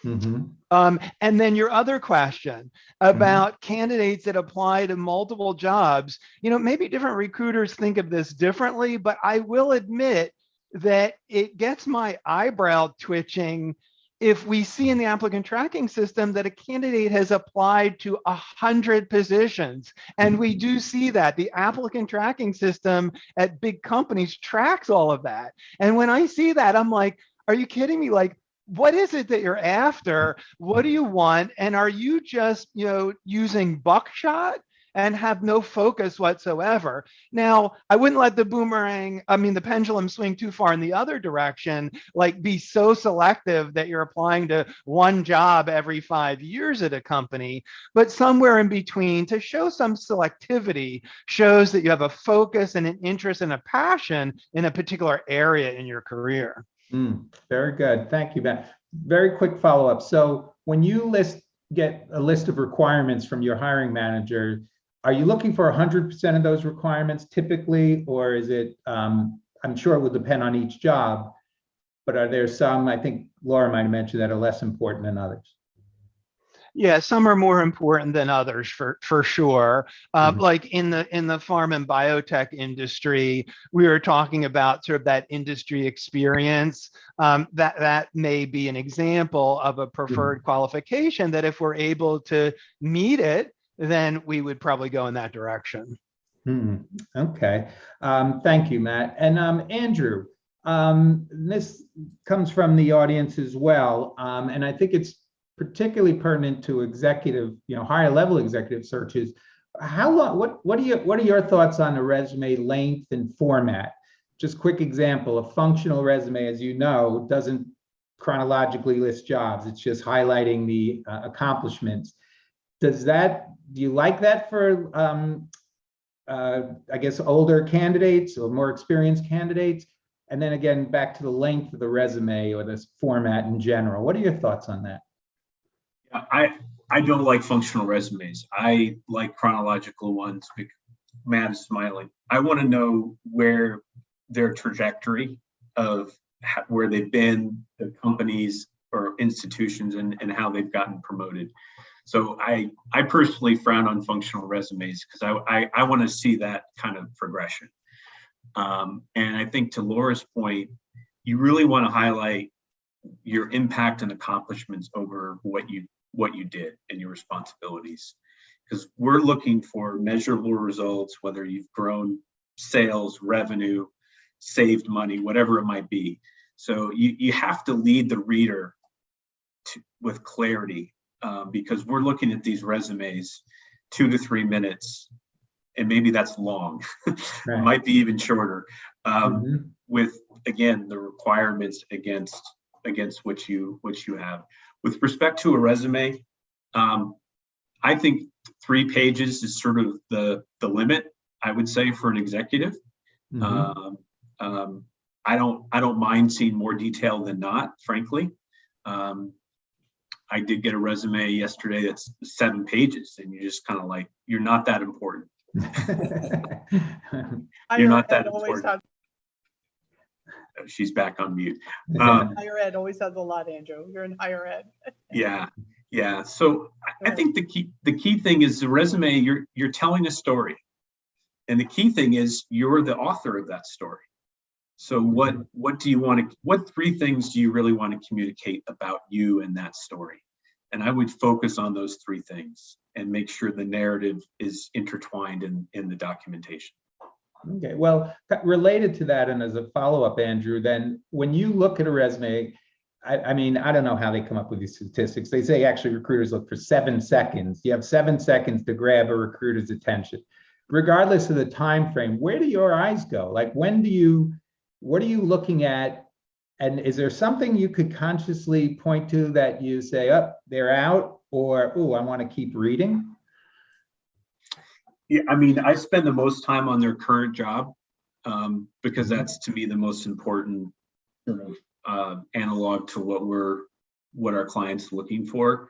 A: Mhm.
B: And then your other question about candidates that apply to multiple jobs, maybe different recruiters think of this differently, but I will admit that it gets my eyebrow twitching if we see in the applicant tracking system that a candidate has applied to 100 positions. And we do see that the applicant tracking system at big companies tracks all of that. And when I see that, I'm like, are you kidding me? Like, what is it that you're after? What do you want? And are you just, using buckshot and have no focus whatsoever? Now, I wouldn't let the pendulum swing too far in the other direction, like be so selective that you're applying to one job every 5 years at a company, but somewhere in between to show some selectivity shows that you have a focus and an interest and a passion in a particular area in your career.
A: Very good. Thank you, Ben. Very quick follow-up. So when you get a list of requirements from your hiring manager, are you looking for 100% of those requirements typically, or is it, I'm sure it will depend on each job, but are there some, I think Laura might have mentioned, that are less important than others?
B: Yeah, some are more important than others for sure. Like in the pharma and biotech industry, we were talking about sort of that industry experience. That may be an example of a preferred qualification that if we're able to meet it, then we would probably go in that direction.
A: Okay. Thank you, Matt. And Andrew, this comes from the audience as well. And I think it's particularly pertinent to executive, higher level executive searches. How long, what are your thoughts on the resume length and format? Just quick example, a functional resume, as you know, doesn't chronologically list jobs. It's just highlighting the accomplishments. Do you like that for, I guess, older candidates or more experienced candidates? And then again, back to the length of the resume or this format in general. What are your thoughts on that?
C: I don't like functional resumes. I like chronological ones. Matt is smiling. I want to know where their trajectory of where they've been, the companies or institutions, and how they've gotten promoted. So I personally frown on functional resumes because I want to see that kind of progression. And I think to Laura's point, you really want to highlight your impact and accomplishments over what you did and your responsibilities, because we're looking for measurable results, whether you've grown sales, revenue, saved money, whatever it might be. So you have to lead the reader with clarity, because we're looking at these resumes 2 to 3 minutes, and maybe that's long. Right. It might be even shorter, with, again, the requirements against what you have. With respect to a resume, I think 3 pages is sort of the limit, I would say, for an executive. I don't mind seeing more detail than not, frankly. I did get a resume yesterday that's 7 pages, and you're just kind of like, you're not that important. You're not that important. She's back on mute.
D: Higher ed always has a lot, Andrew. You're in higher ed.
C: Yeah. So I think the key thing is the resume. You're telling a story, and the key thing is you're the author of that story. So what do you want to? What 3 things do you really want to communicate about you and that story? And I would focus on those 3 things and make sure the narrative is intertwined in the documentation.
A: Okay, well, related to that, and as a follow-up, Andrew, then when you look at a resume, I mean, I don't know how they come up with these statistics. They say actually recruiters look for 7 seconds. You have 7 seconds to grab a recruiter's attention. Regardless of the time frame, where do your eyes go? Like, what are you looking at? And is there something you could consciously point to that you say, oh, they're out, or, ooh, I want to keep reading?
C: Yeah, I mean, I spend the most time on their current job because that's to me the most important analog to what our clients are looking for.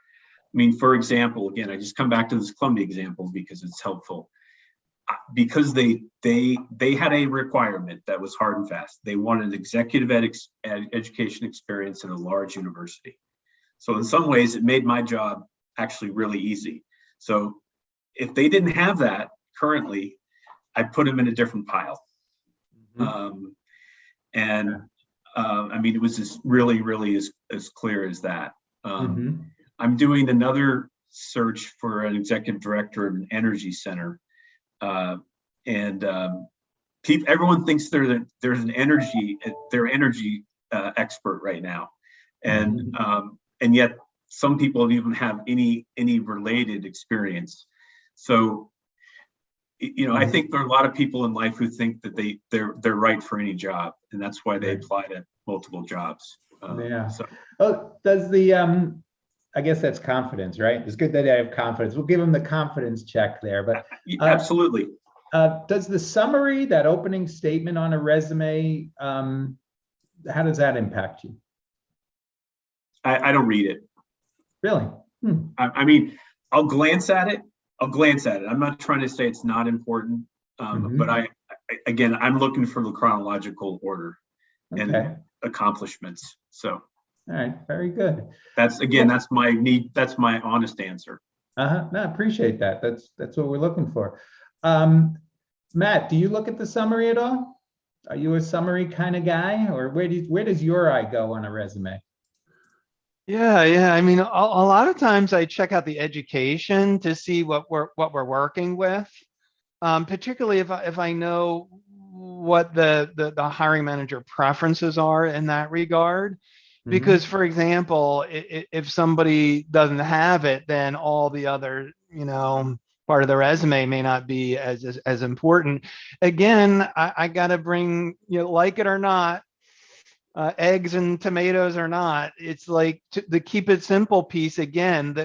C: I mean, for example, again, I just come back to this Columbia example because it's helpful. Because they had a requirement that was hard and fast. They wanted executive education experience in a large university. So in some ways, it made my job actually really easy. So if they didn't have that currently, I'd put them in a different pile. I mean, it was just really as clear as that. I'm doing another search for an executive director of an energy center. Everyone thinks they're an energy expert right now, and yet some people don't even have any related experience. So, you know, I think there are a lot of people in life who think that they're right for any job, and that's why they apply to multiple jobs. So.
A: Oh, does the I guess that's confidence, right? It's good that I have confidence. We'll give them the confidence check there, but
C: absolutely.
A: Does the summary, that opening statement on a resume, how does that impact you?
C: I don't read it.
A: Really?
C: I mean, I'll glance at it. I'm not trying to say it's not important, but again, I'm looking for the chronological order and accomplishments. So.
A: All right, very good.
C: That's my honest answer.
A: No, I appreciate that. That's what we're looking for. Matt, do you look at the summary at all? Are you a summary kind of guy, or where does your eye go on a resume?
B: Yeah. I mean, a lot of times I check out the education to see what we're working with, particularly if I know what the hiring manager preferences are in that regard. Because, for example, if somebody doesn't have it, then all the other, part of the resume may not be as important. Again, I got to bring, like it or not, eggs and tomatoes or not, it's like the keep it simple piece again.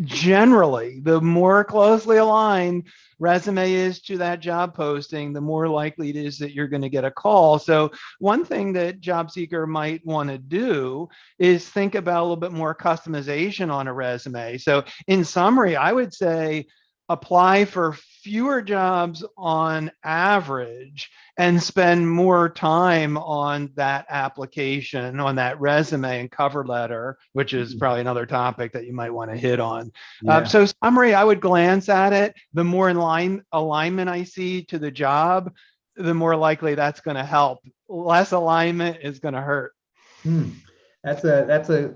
B: Generally, the more closely aligned resume is to that job posting, the more likely it is that you're going to get a call. So one thing that job seeker might want to do is think about a little bit more customization on a resume. So in summary, I would say apply for fewer jobs on average and spend more time on that application, on that resume and cover letter, which is probably another topic that you might want to hit on. So summary, I would glance at it. The more alignment I see to the job, the more likely that's going to help. Less alignment is going to hurt.
A: That's a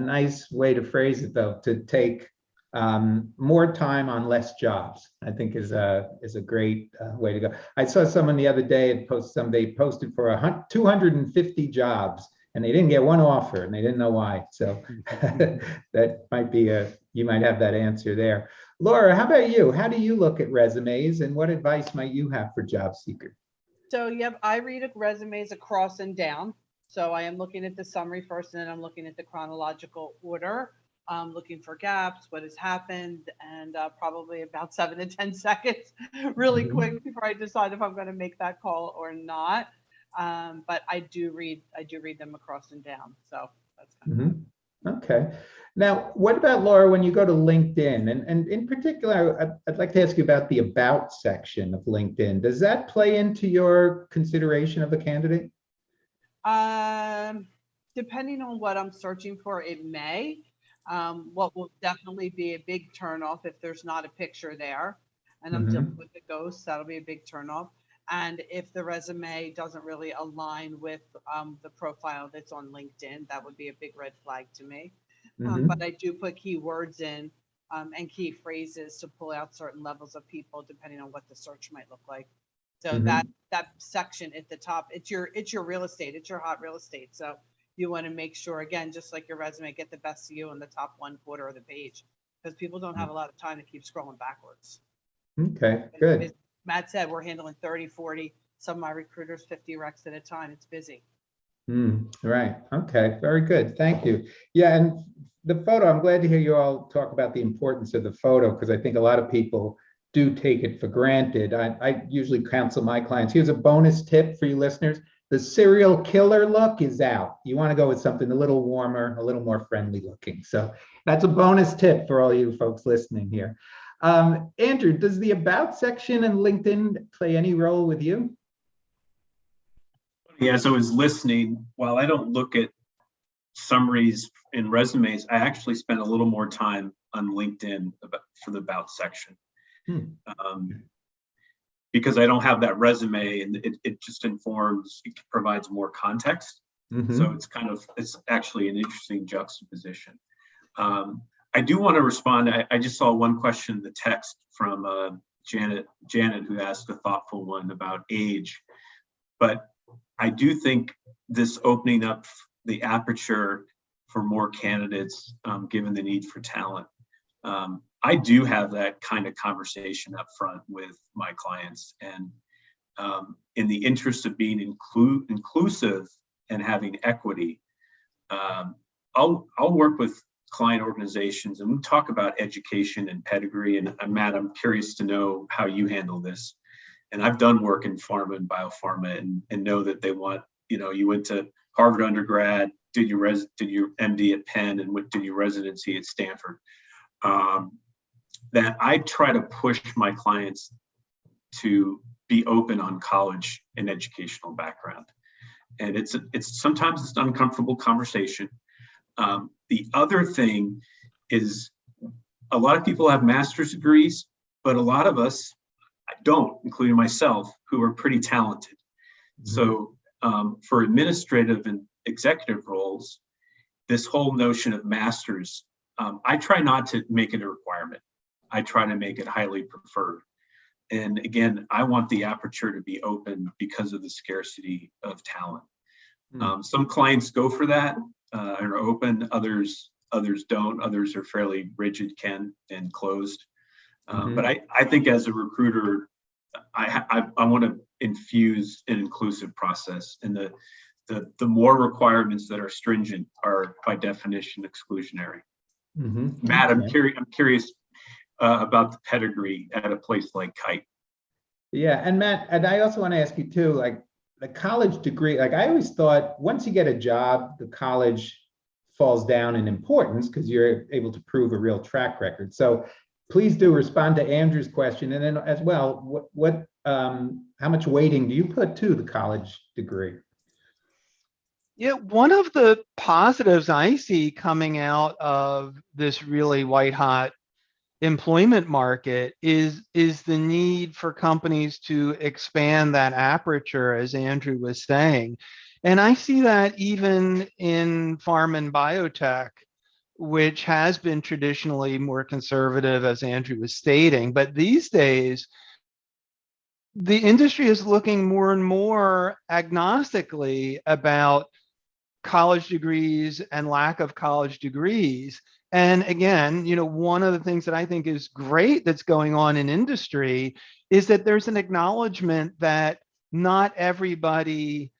A: nice way to phrase it, though, to take more time on less jobs, I think is a great way to go. I saw someone the other day had somebody posted for 250 jobs and they didn't get one offer and they didn't know why. So that might be you might have that answer there. Laura, how about you? How do you look at resumes and what advice might you have for job seekers?
D: So, I read resumes across and down. So I am looking at the summary first, and then I'm looking at the chronological order. Looking for gaps, what has happened, and probably about 7 to 10 seconds, really quick before I decide if I'm going to make that call or not. But I do read them across and down. So that's kind of
A: Okay. Now, what about, Laura, when you go to LinkedIn, and in particular, I'd like to ask you about the About section of LinkedIn. Does that play into your consideration of a candidate?
D: Depending on what I'm searching for, it may. What will definitely be a big turnoff if there's not a picture there, and I'm dealing with the ghosts, that'll be a big turnoff. And if the resume doesn't really align with the profile that's on LinkedIn, that would be a big red flag to me. But I do put keywords in and key phrases to pull out certain levels of people depending on what the search might look like. So that section at the top, it's your real estate, it's your hot real estate. So you want to make sure, again, just like your resume, get the best of you in the top 1/4 of the page, because people don't have a lot of time to keep scrolling backwards.
A: Okay, good.
D: As Matt said, we're handling 30, 40, some of my recruiters 50 recs at a time. It's busy.
A: Right. Okay. Very good. Thank you. Yeah. And the photo, I'm glad to hear you all talk about the importance of the photo, because I think a lot of people do take it for granted. I usually counsel my clients. Here's a bonus tip for you listeners. The serial killer look is out. You want to go with something a little warmer, a little more friendly looking. So that's a bonus tip for all you folks listening here. Andrew, does the About section in LinkedIn play any role with you?
C: Yeah, as I was listening, while I don't look at summaries and resumes, I actually spend a little more time on LinkedIn for the About section. Because I don't have that resume, and it just informs, it provides more context. So it's actually an interesting juxtaposition. I do want to respond. I just saw one question in the text from Janet, who asked a thoughtful one about age. But I do think this opening up the aperture for more candidates, given the need for talent. I do have that kind of conversation up front with my clients, and in the interest of being inclusive and having equity, I'll work with client organizations and we talk about education and pedigree. And Matt, I'm curious to know how you handle this. And I've done work in pharma and biopharma, and know that they want, you went to Harvard undergrad, did your MD at Penn, and did your residency at Stanford. That I try to push my clients to be open on college and educational background. And it's sometimes it's an uncomfortable conversation. The other thing is, a lot of people have master's degrees, but a lot of us don't, including myself, who are pretty talented. So for administrative and executive roles, this whole notion of masters, I try not to make it a requirement. I try to make it highly preferred. And again, I want the aperture to be open because of the scarcity of talent. Some clients go for that, are open, others don't. Others are fairly rigid, Ken, and closed. But I think as a recruiter, I want to infuse an inclusive process, and the more requirements that are stringent are by definition exclusionary. Matt, I'm curious about the pedigree at a place like Kite.
A: Yeah, and Matt, and I also want to ask you too, like the college degree, like I always thought once you get a job, the college falls down in importance because you're able to prove a real track record. So please do respond to Andrew's question, and then as well, how much weighting do you put to the college degree?
B: Yeah, one of the positives I see coming out of this really white hot employment market is the need for companies to expand that aperture, as Andrew was saying. And I see that even in pharma and biotech, which has been traditionally more conservative, as Andrew was stating. But these days, the industry is looking more and more agnostically about college degrees and lack of college degrees. And again, one of the things that I think is great that's going on in industry is that there's an acknowledgement that not everybody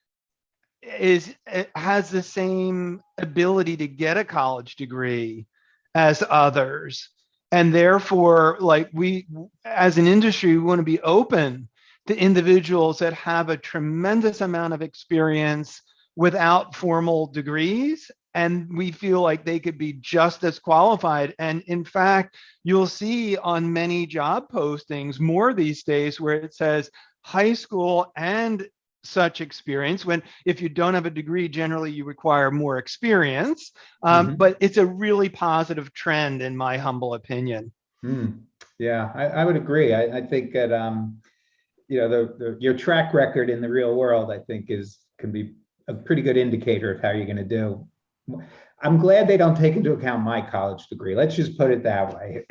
B: has the same ability to get a college degree as others. And therefore, like we, as an industry, we want to be open to individuals that have a tremendous amount of experience without formal degrees, and we feel like they could be just as qualified. And in fact, you'll see on many job postings more these days where it says high school and such experience, when if you don't have a degree, generally you require more experience. But it's a really positive trend in my humble opinion.
A: Yeah, I would agree. I think that your track record in the real world, I think, can be a pretty good indicator of how you're going to do. I'm glad they don't take into account my college degree. Let's just put it that way.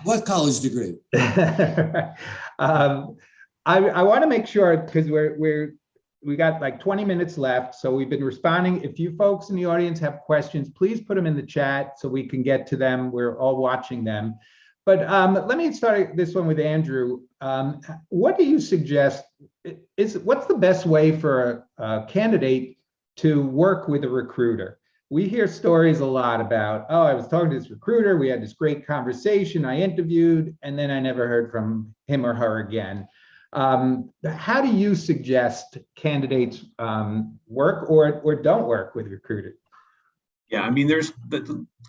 E: What college degree?
A: I want to make sure, because we got like 20 minutes left, so we've been responding. If you folks in the audience have questions, please put them in the chat so we can get to them. We're all watching them. But let me start this one with Andrew. What do you suggest what's the best way for a candidate to work with a recruiter? We hear stories a lot about, oh, I was talking to this recruiter, we had this great conversation, I interviewed, and then I never heard from him or her again. How do you suggest candidates work or don't work with recruiters?
C: Yeah, I mean,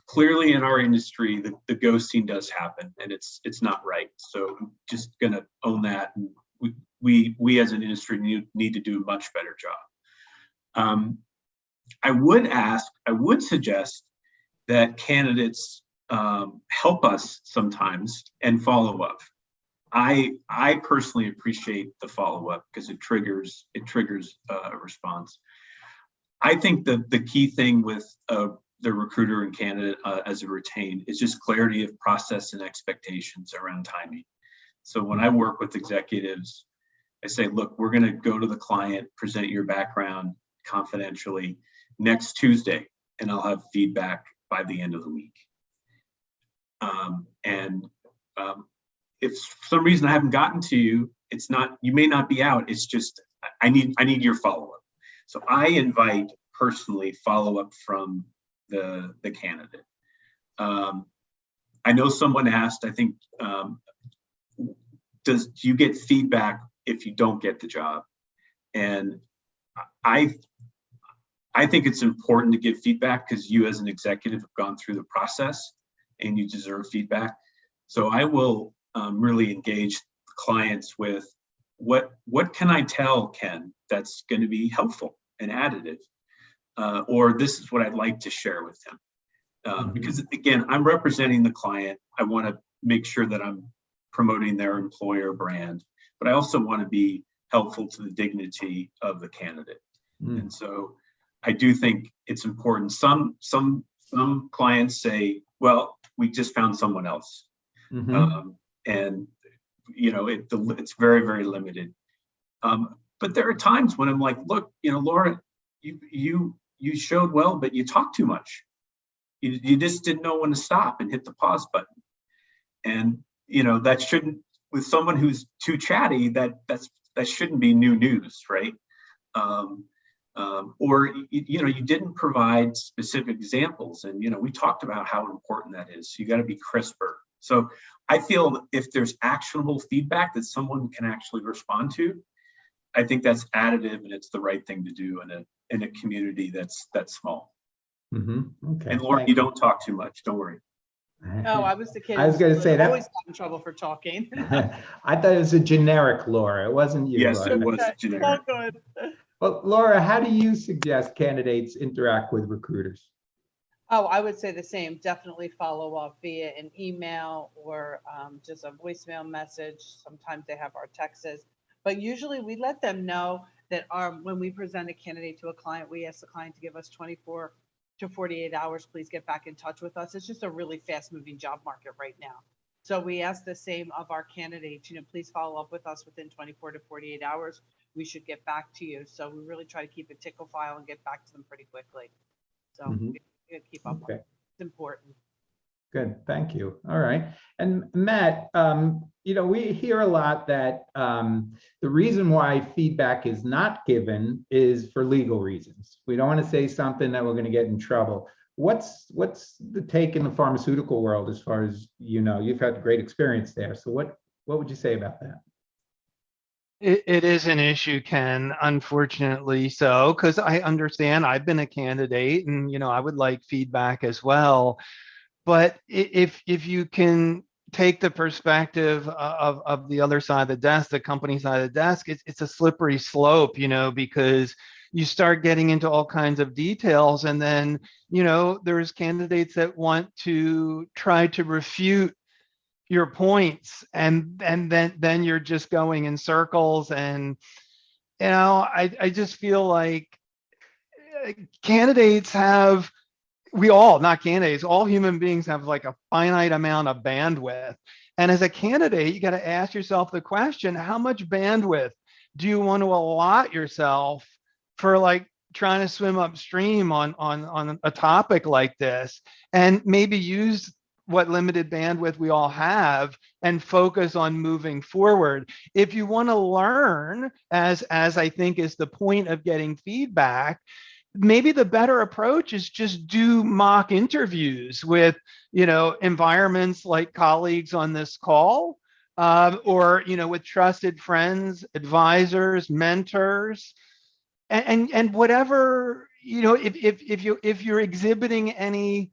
C: clearly in our industry, the ghosting does happen, and it's not right. So I'm just gonna own that. And we as an industry need to do a much better job. I would suggest that candidates help us sometimes and follow up. I personally appreciate the follow up because it triggers a response. I think the key thing with the recruiter and candidate as a retained is just clarity of process and expectations around timing. So when I work with executives, I say, look, we're going to go to the client, present your background confidentially next Tuesday, and I'll have feedback by the end of the week. If for some reason I haven't gotten to you, it's not, you may not be out. It's just, I need your follow-up. So I invite personally follow-up from the candidate. I know someone asked, I think, do you get feedback if you don't get the job? And I think it's important to give feedback because you as an executive have gone through the process and you deserve feedback. So I will really engage clients with what can I tell Ken that's going to be helpful and additive, or this is what I'd like to share with him. Because again, I'm representing the client. I want to make sure that I'm promoting their employer brand, but I also want to be helpful to the dignity of the candidate. And so I do think it's important. Some clients say, well, we just found someone else. And you know, it's very, very limited. But there are times when I'm like, look, you know, Laura, you showed well, but you talked too much. You just didn't know when to stop and hit the pause button. And you know, that shouldn't, with someone who's too chatty, that shouldn't be new news, right? Or you know, you didn't provide specific examples, and you know, we talked about how important that is. You got to be crisper. So I feel if there's actionable feedback that someone can actually respond to, I think that's additive and it's the right thing to do in a community that's small.
A: Okay.
C: And Laura, you don't talk too much. Don't worry.
D: Oh, I was the kid.
A: I was going to say that.
D: Always got in trouble for talking.
A: I thought it was a generic Laura. It wasn't you.
C: Yes,
A: Laura.
C: it was generic.
D: All good.
A: Well, Laura, how do you suggest candidates interact with recruiters?
D: Oh, I would say the same. Definitely follow up via an email or just a voicemail message. Sometimes they have our texts, but usually we let them know that when we present a candidate to a client, we ask the client to give us 24 to 48 hours. Please get back in touch with us. It's just a really fast-moving job market right now. So we ask the same of our candidates. You know, please follow up with us within 24 to 48 hours. We should get back to you. So we really try to keep a tickle file and get back to them pretty quickly. So we keep up on it. It's important.
A: Good, thank you. All right. And Matt, you know, we hear a lot that the reason why feedback is not given is for legal reasons. We don't want to say something that we're going to get in trouble. What's the take in the pharmaceutical world as far as, you know, you've had great experience there. So what would you say about that?
B: It is an issue, Ken, unfortunately so, because I understand I've been a candidate and, you know, I would like feedback as well. But if you can take the perspective of the other side of the desk, the company side of the desk, it's a slippery slope, you know, because you start getting into all kinds of details. And then, you know, there's candidates that want to try to refute your points, and then you're just going in circles. And you know, I just feel like candidates have, we all, not candidates, all human beings have like a finite amount of bandwidth. And as a candidate, you got to ask yourself the question, how much bandwidth do you want to allot yourself for like trying to swim upstream on a topic like this, and maybe use what limited bandwidth we all have and focus on moving forward. If you want to learn, as I think is the point of getting feedback, maybe the better approach is just do mock interviews with, environments like colleagues on this call, or, with trusted friends, advisors, mentors, and whatever, if you're exhibiting any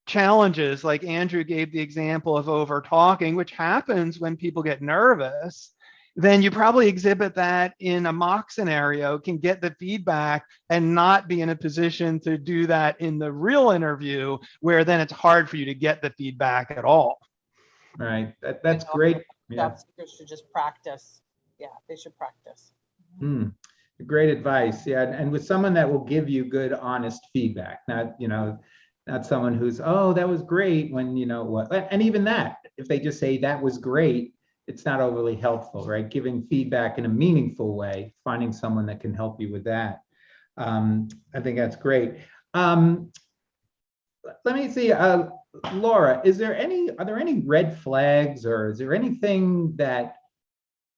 B: challenges, like Andrew gave the example of over talking, which happens when people get nervous, then you probably exhibit that in a mock scenario, can get the feedback and not be in a position to do that in the real interview, where then it's hard for you to get the feedback at all.
A: Right. That's great. Yeah.
D: Job seekers should just practice. Yeah, they should practice.
A: Great advice. Yeah. And with someone that will give you good, honest feedback, not someone who's, oh, that was great when, what, and even that, if they just say that was great, it's not overly helpful, right? Giving feedback in a meaningful way, finding someone that can help you with that. I think that's great. Let me see, Laura, are there any red flags, or is there anything that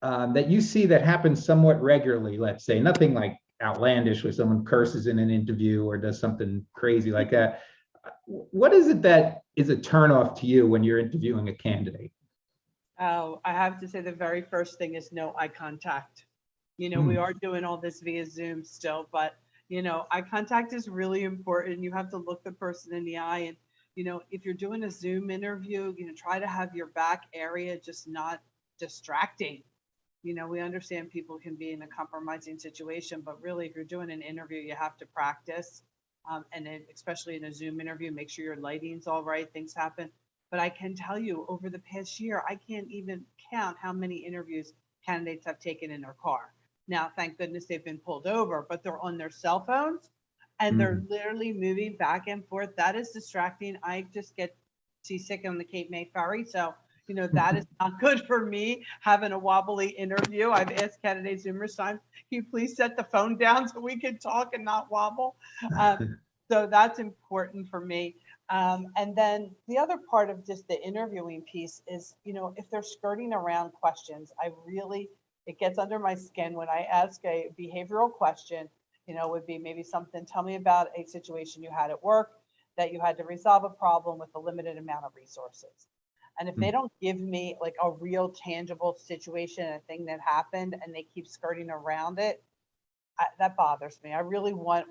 A: that you see that happens somewhat regularly? Let's say nothing like outlandish where someone curses in an interview or does something crazy like that. What is it that is a turnoff to you when you're interviewing a candidate?
D: Oh, I have to say the very first thing is no eye contact. We are doing all this via Zoom still, but eye contact is really important. You have to look the person in the eye, and if you're doing a Zoom interview, try to have your back area just not distracting. We understand people can be in a compromising situation, but really, if you're doing an interview, you have to practice. And then especially in a Zoom interview, make sure your lighting's all right. Things happen. But I can tell you, over the past year, I can't even count how many interviews candidates have taken in their car. Now, thank goodness they've been pulled over, but they're on their cell phones and they're literally moving back and forth. That is distracting. I just get seasick on the Cape May ferry. So, that is not good for me, having a wobbly interview. I've asked candidates numerous times, can you please set the phone down so we can talk and not wobble? So that's important for me. And then the other part of just the interviewing piece is, if they're skirting around questions, it gets under my skin when I ask a behavioral question, would be maybe something, tell me about a situation you had at work that you had to resolve a problem with a limited amount of resources. And if they don't give me like a real tangible situation, a thing that happened, and they keep skirting around it, that bothers me. I'm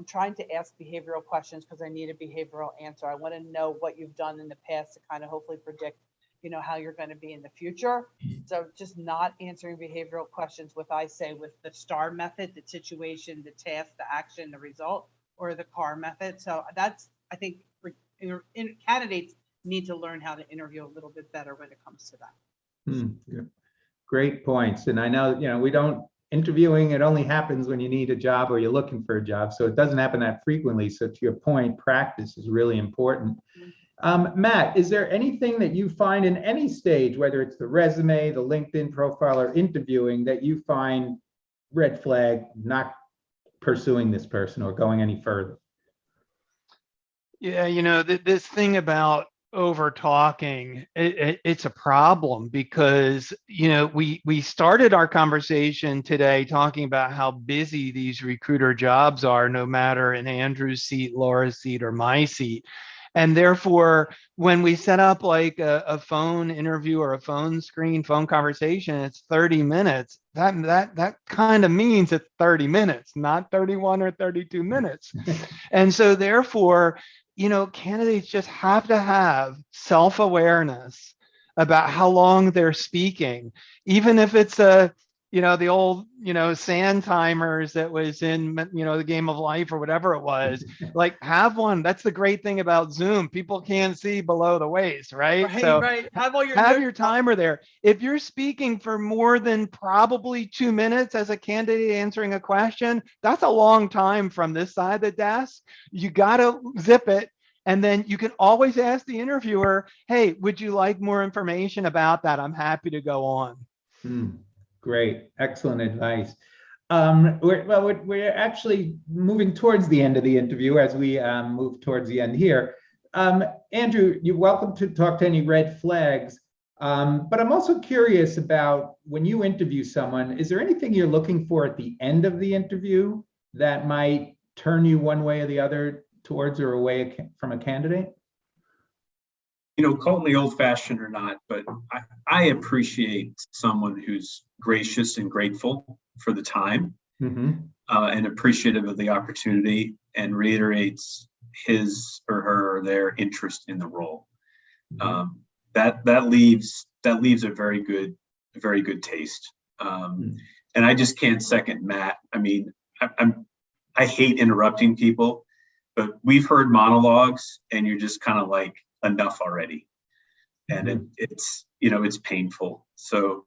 D: trying to ask behavioral questions because I need a behavioral answer. I want to know what you've done in the past to kind of hopefully predict, how you're going to be in the future. So just not answering behavioral questions with the STAR method, the situation, the task, the action, the result, or the CAR method. So I think candidates need to learn how to interview a little bit better when it comes to that.
A: Yeah. Great points. And I know, interviewing, it only happens when you need a job or you're looking for a job. So it doesn't happen that frequently. So to your point, practice is really important. Matt, is there anything that you find in any stage, whether it's the resume, the LinkedIn profile, or interviewing, that you find red flag, not pursuing this person or going any further?
B: Yeah, this thing about over talking, it's a problem because we started our conversation today talking about how busy these recruiter jobs are, no matter in Andrew's seat, Laura's seat, or my seat. And therefore, when we set up like a phone interview or a phone conversation, it's 30 minutes. That kind of means it's 30 minutes, not 31 or 32 minutes. And so therefore, candidates just have to have self-awareness about how long they're speaking, even if it's the old, sand timers that was in, the Game of Life or whatever it was. Like, have one. That's the great thing about Zoom. People can't see below the waist, right?
D: Right.
B: Have your timer there. If you're speaking for more than probably 2 minutes as a candidate answering a question, that's a long time from this side of the desk. You got to zip it. And then you can always ask the interviewer, hey, would you like more information about that? I'm happy to go on.
A: Great. Excellent advice. We're actually moving towards the end of the interview as we move towards the end here. Andrew, you're welcome to talk to any red flags. But I'm also curious about when you interview someone, is there anything you're looking for at the end of the interview that might turn you one way or the other towards or away from a candidate?
C: You know, call me old fashioned or not, but I appreciate someone who's gracious and grateful for the time and appreciative of the opportunity and reiterates his or her or their interest in the role. That leaves a very good taste. And I just can't second Matt. I mean, I hate interrupting people, but we've heard monologues and you're just kind of like, enough already. And it's painful. So,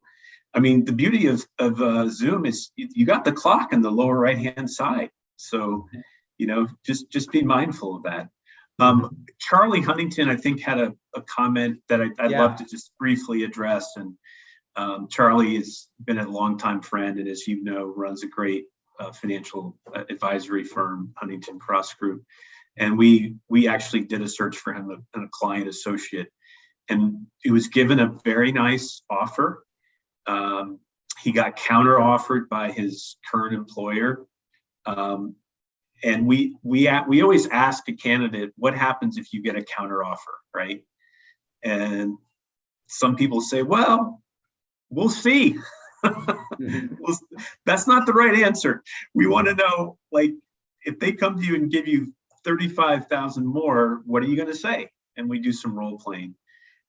C: I mean, the beauty of Zoom is you got the clock in the lower right-hand side. So, just be mindful of that. Charlie Huntington, I think, had a comment that I'd love to just briefly address. And Charlie has been a longtime friend, and as you know, runs a great financial advisory firm, Huntington Cross Group. And we actually did a search for him, a client associate, and he was given a very nice offer. He got counter offered by his current employer. And we always ask a candidate, what happens if you get a counter offer, right? And some people say, well, we'll see. Well, that's not the right answer. We want to know, like, if they come to you and give you 35,000 more, what are you going to say? And we do some role playing.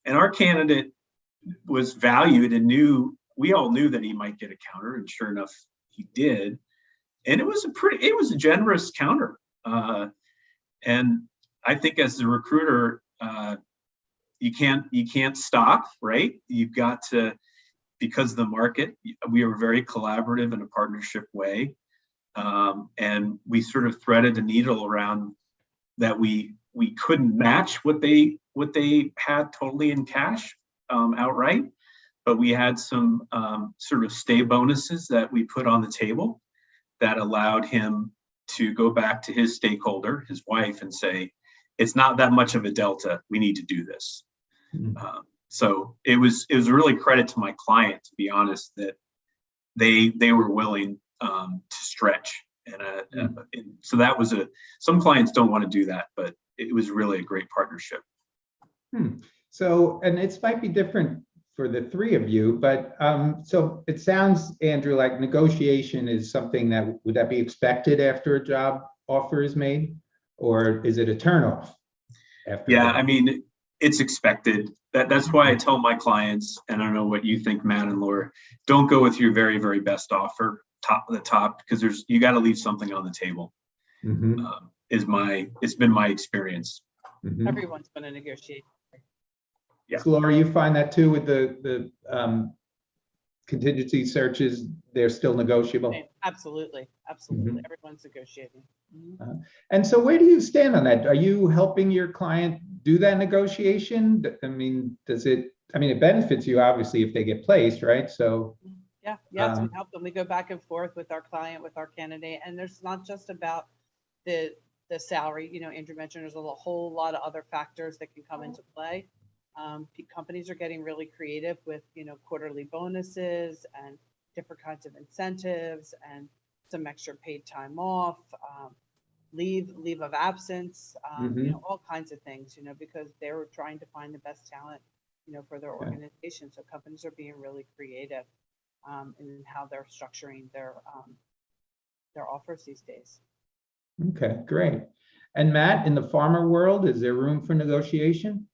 C: And our candidate was valued and we all knew that he might get a counter, and sure enough, he did. And it was a generous counter. And I think as a recruiter, you can't stop, right? You've got to, because of the market, we are very collaborative in a partnership way. And we sort of threaded the needle around that we couldn't match what they had totally in cash outright, but we had some sort of stay bonuses that we put on the table that allowed him to go back to his stakeholder, his wife, and say, it's not that much of a delta, we need to do this. So it was really credit to my client, to be honest, that they were willing to stretch. And so that was some clients don't want to do that, but it was really a great partnership.
A: So, and it might be different for the three of you, but so it sounds, Andrew, like negotiation is something would that be expected after a job offer is made, or is it a turnoff?
C: Yeah, I mean, it's expected. That's why I tell my clients, and I don't know what you think, Matt and Laura, don't go with your very, very best offer, top of the top, because you got to leave something on the table. It's been my experience.
D: Everyone's going to negotiate.
A: Yeah. So Laura, you find that too with the contingency searches, they're still negotiable?
D: Absolutely. Everyone's negotiating.
A: And so where do you stand on that? Are you helping your client do that negotiation? I mean, it benefits you obviously if they get placed, right? So
D: yes, we help them. We go back and forth with our client, with our candidate, and there's not just about the salary. Andrew mentioned there's a whole lot of other factors that can come into play. Companies are getting really creative with quarterly bonuses and different kinds of incentives and some extra paid time off, leave of absence, all kinds of things, because they're trying to find the best talent, for their organization. So companies are being really creative in how they're structuring their offers these days.
A: Okay, great. And Matt, in the pharma world, is there room for negotiation?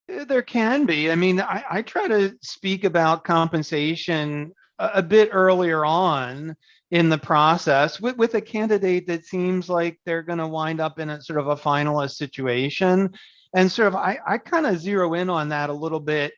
B: There can be. I mean, I try to speak about compensation a bit earlier on in the process with a candidate that seems like they're going to wind up in a sort of a finalist situation. And sort of, I kind of zero in on that a little bit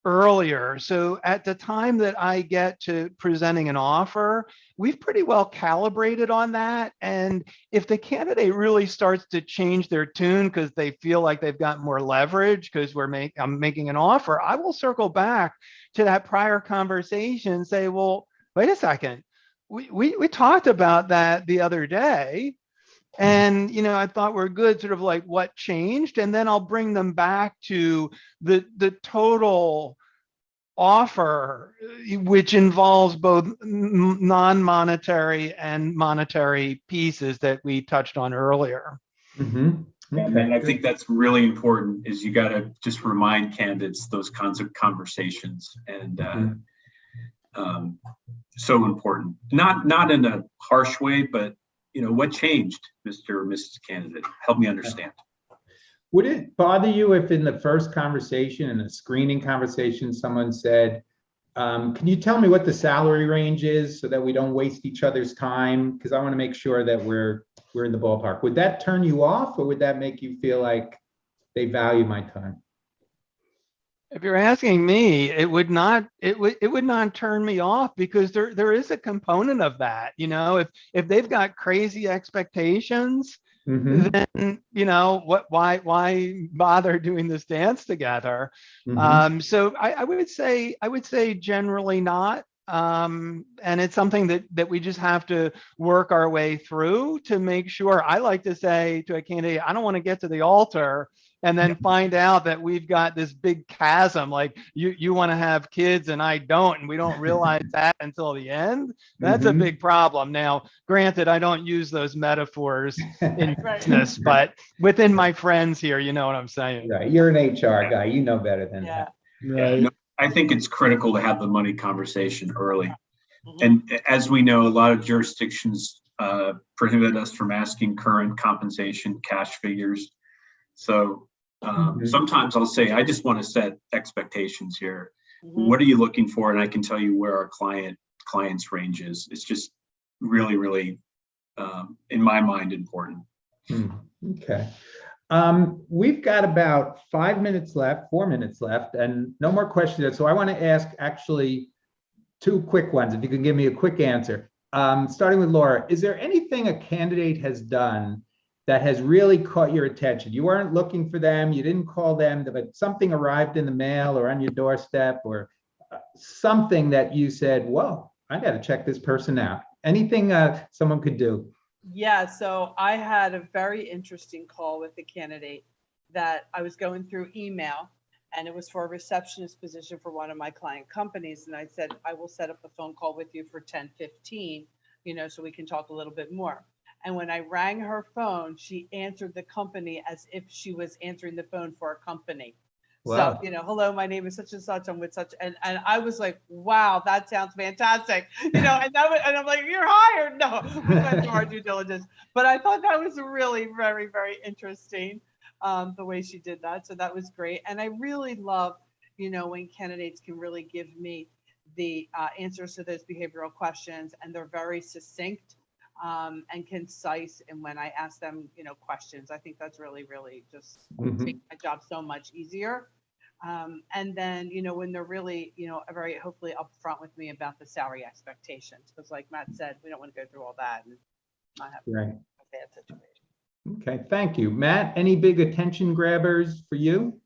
B: earlier. So at the time that I get to presenting an offer, we've pretty well calibrated on that. And if the candidate really starts to change their tune because they feel like they've got more leverage because I'm making an offer, I will circle back to that prior conversation and say, well, wait a second, we talked about that the other day. And, I thought we're good, sort of like what changed. And then I'll bring them back to the total offer, which involves both non-monetary and monetary pieces that we touched on earlier.
C: And I think that's really important, is you got to just remind candidates those kinds of conversations, and so important. Not in a harsh way, but what changed, Mr. or Mrs. Candidate? Help me understand.
A: Would it bother you if in the first conversation, in a screening conversation, someone said, can you tell me what the salary range is so that we don't waste each other's time? Because I want to make sure that we're in the ballpark. Would that turn you off, or would that make you feel like they value my time?
B: If you're asking me, it would not turn me off, because there is a component of that. If they've got crazy expectations, then why bother doing this dance together? So I would say generally not. And it's something that we just have to work our way through to make sure. I like to say to a candidate, I don't want to get to the altar and then find out that we've got this big chasm, like you want to have kids and I don't, and we don't realize that until the end. That's a big problem. Now, granted, I don't use those metaphors in business, but within my friends here, you know what I'm saying.
A: Right. You're an HR guy. You know better than that.
B: Right.
C: No, I think it's critical to have the money conversation early. And as we know, a lot of jurisdictions prohibit us from asking current compensation cash figures. So sometimes I'll say, I just want to set expectations here. What are you looking for? And I can tell you where our client's range is. It's just really, really, in my mind, important.
A: Okay. We've got about 4 minutes left, and no more questions. So I want to ask actually 2 quick ones, if you can give me a quick answer. Starting with Laura, is there anything a candidate has done that has really caught your attention? You weren't looking for them, you didn't call them, but something arrived in the mail or on your doorstep, or something that you said, whoa, I got to check this person out. Anything someone could do?
D: Yeah, so I had a very interesting call with a candidate that I was going through email, and it was for a receptionist position for one of my client companies. And I said, I will set up a phone call with you for 10:15, so we can talk a little bit more. And when I rang her phone, she answered the company as if she was answering the phone for a company.
A: Wow.
D: So, hello, my name is such and such, I'm with such, and I was like, wow, that sounds fantastic. And I'm like, you're hired. No, we went through our due diligence. But I thought that was really very, very interesting, the way she did that. So that was great. And I really love, when candidates can really give me the answers to those behavioral questions, and they're very succinct and concise. And when I ask them, questions, I think that's really, really just makes my job so much easier. And then, when they're really, very hopefully upfront with me about the salary expectations, because like Matt said, we don't want to go through all that and not have a bad situation.
A: Okay, thank you. Matt, any big attention grabbers for you?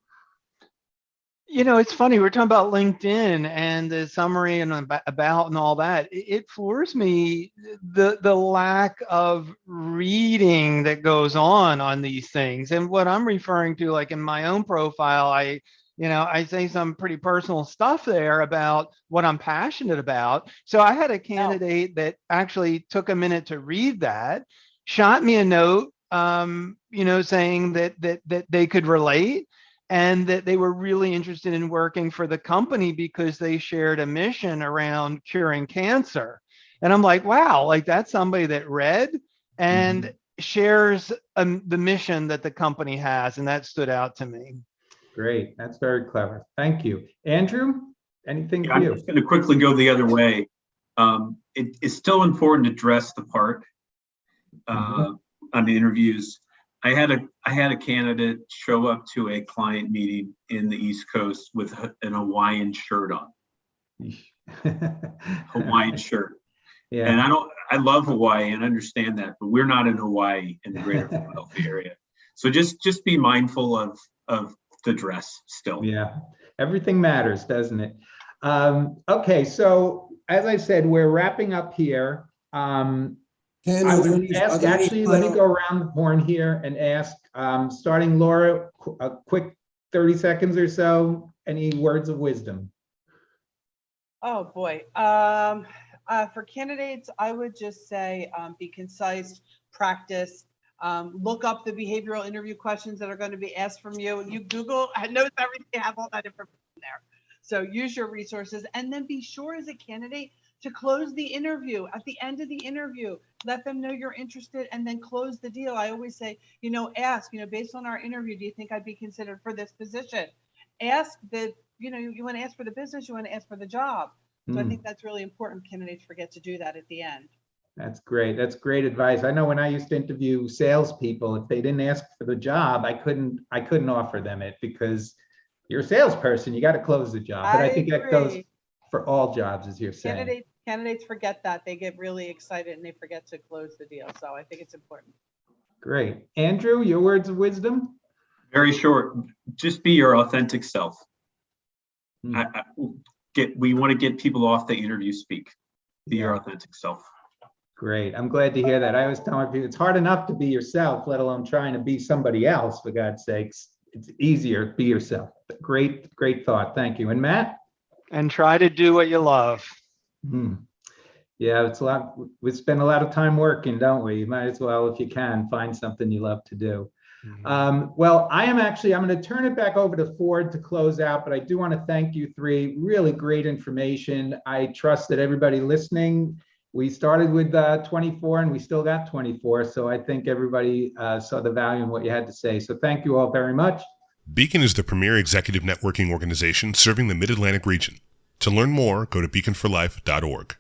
B: It's funny, we're talking about LinkedIn and the summary and about and all that. It floors me, the lack of reading that goes on these things. And what I'm referring to, like in my own profile, I say some pretty personal stuff there about what I'm passionate about. So I had a candidate that actually took a minute to read that, shot me a note, saying that they could relate, and that they were really interested in working for the company because they shared a mission around curing cancer. And I'm like, wow, like that's somebody that read and shares the mission that the company has. And that stood out to me.
A: Great. That's very clever. Thank you. Andrew, anything for
C: I'm
A: you?
C: just going to quickly go the other way. It's still important to dress the part on the interviews. I had a candidate show up to a client meeting in the East Coast with an Hawaiian shirt on. Hawaiian shirt.
A: Yeah.
C: And I love Hawaii and understand that, but we're not in Hawaii in the greater Philadelphia area. So just be mindful of the dress still.
A: Yeah. Everything matters, doesn't it? Okay. So as I said, we're wrapping up here.
E: Ken,
A: I
E: are there
A: would
E: any, are
A: ask,
E: there any
A: actually, let me
E: final-
A: go around the horn here and ask, starting Laura, a quick 30 seconds or so, any words of wisdom?
D: Oh, boy. For candidates, I would just say, be concise, practice, look up the behavioral interview questions that are going to be asked from you. You Google, knows everything, have all that information there. So use your resources, and then be sure as a candidate to close the interview. At the end of the interview, let them know you're interested, and then close the deal. I always say, ask, based on our interview, do you think I'd be considered for this position? Ask the, you want to ask for the business, you want to ask for the job. So I think that's really important. Candidates forget to do that at the end.
A: That's great. That's great advice. I know when I used to interview salespeople, if they didn't ask for the job, I couldn't offer them it, because you're a salesperson, you got to close the job. But I think that goes
D: agree.
A: for all jobs, as you're saying.
D: Candidates forget that. They get really excited and they forget to close the deal. So I think it's important.
A: Great. Andrew, your words of wisdom?
C: Very short. Just be your authentic self.
A: Hmm.
C: We want to get people off the interview speak. Be your
A: Yeah.
C: authentic self.
A: Great. I'm glad to hear that. I always tell my people, it's hard enough to be yourself, let alone trying to be somebody else, for God's sakes. It's easier to be yourself. Great, great thought. Thank you. And Matt?
B: And try to do what you love.
A: Yeah, it's a lot. We spend a lot of time working, don't we? You might as well, if you can, find something you love to do. Well, I'm going to turn it back over to Ford to close out, but I do want to thank you three. Really great information. I trust that everybody listening, we started with 24 and we still got 24. So I think everybody saw the value in what you had to say. So thank you all very much.
F: Beacon is the premier executive networking organization serving the Mid-Atlantic region. To learn more, go to beaconforlife.org.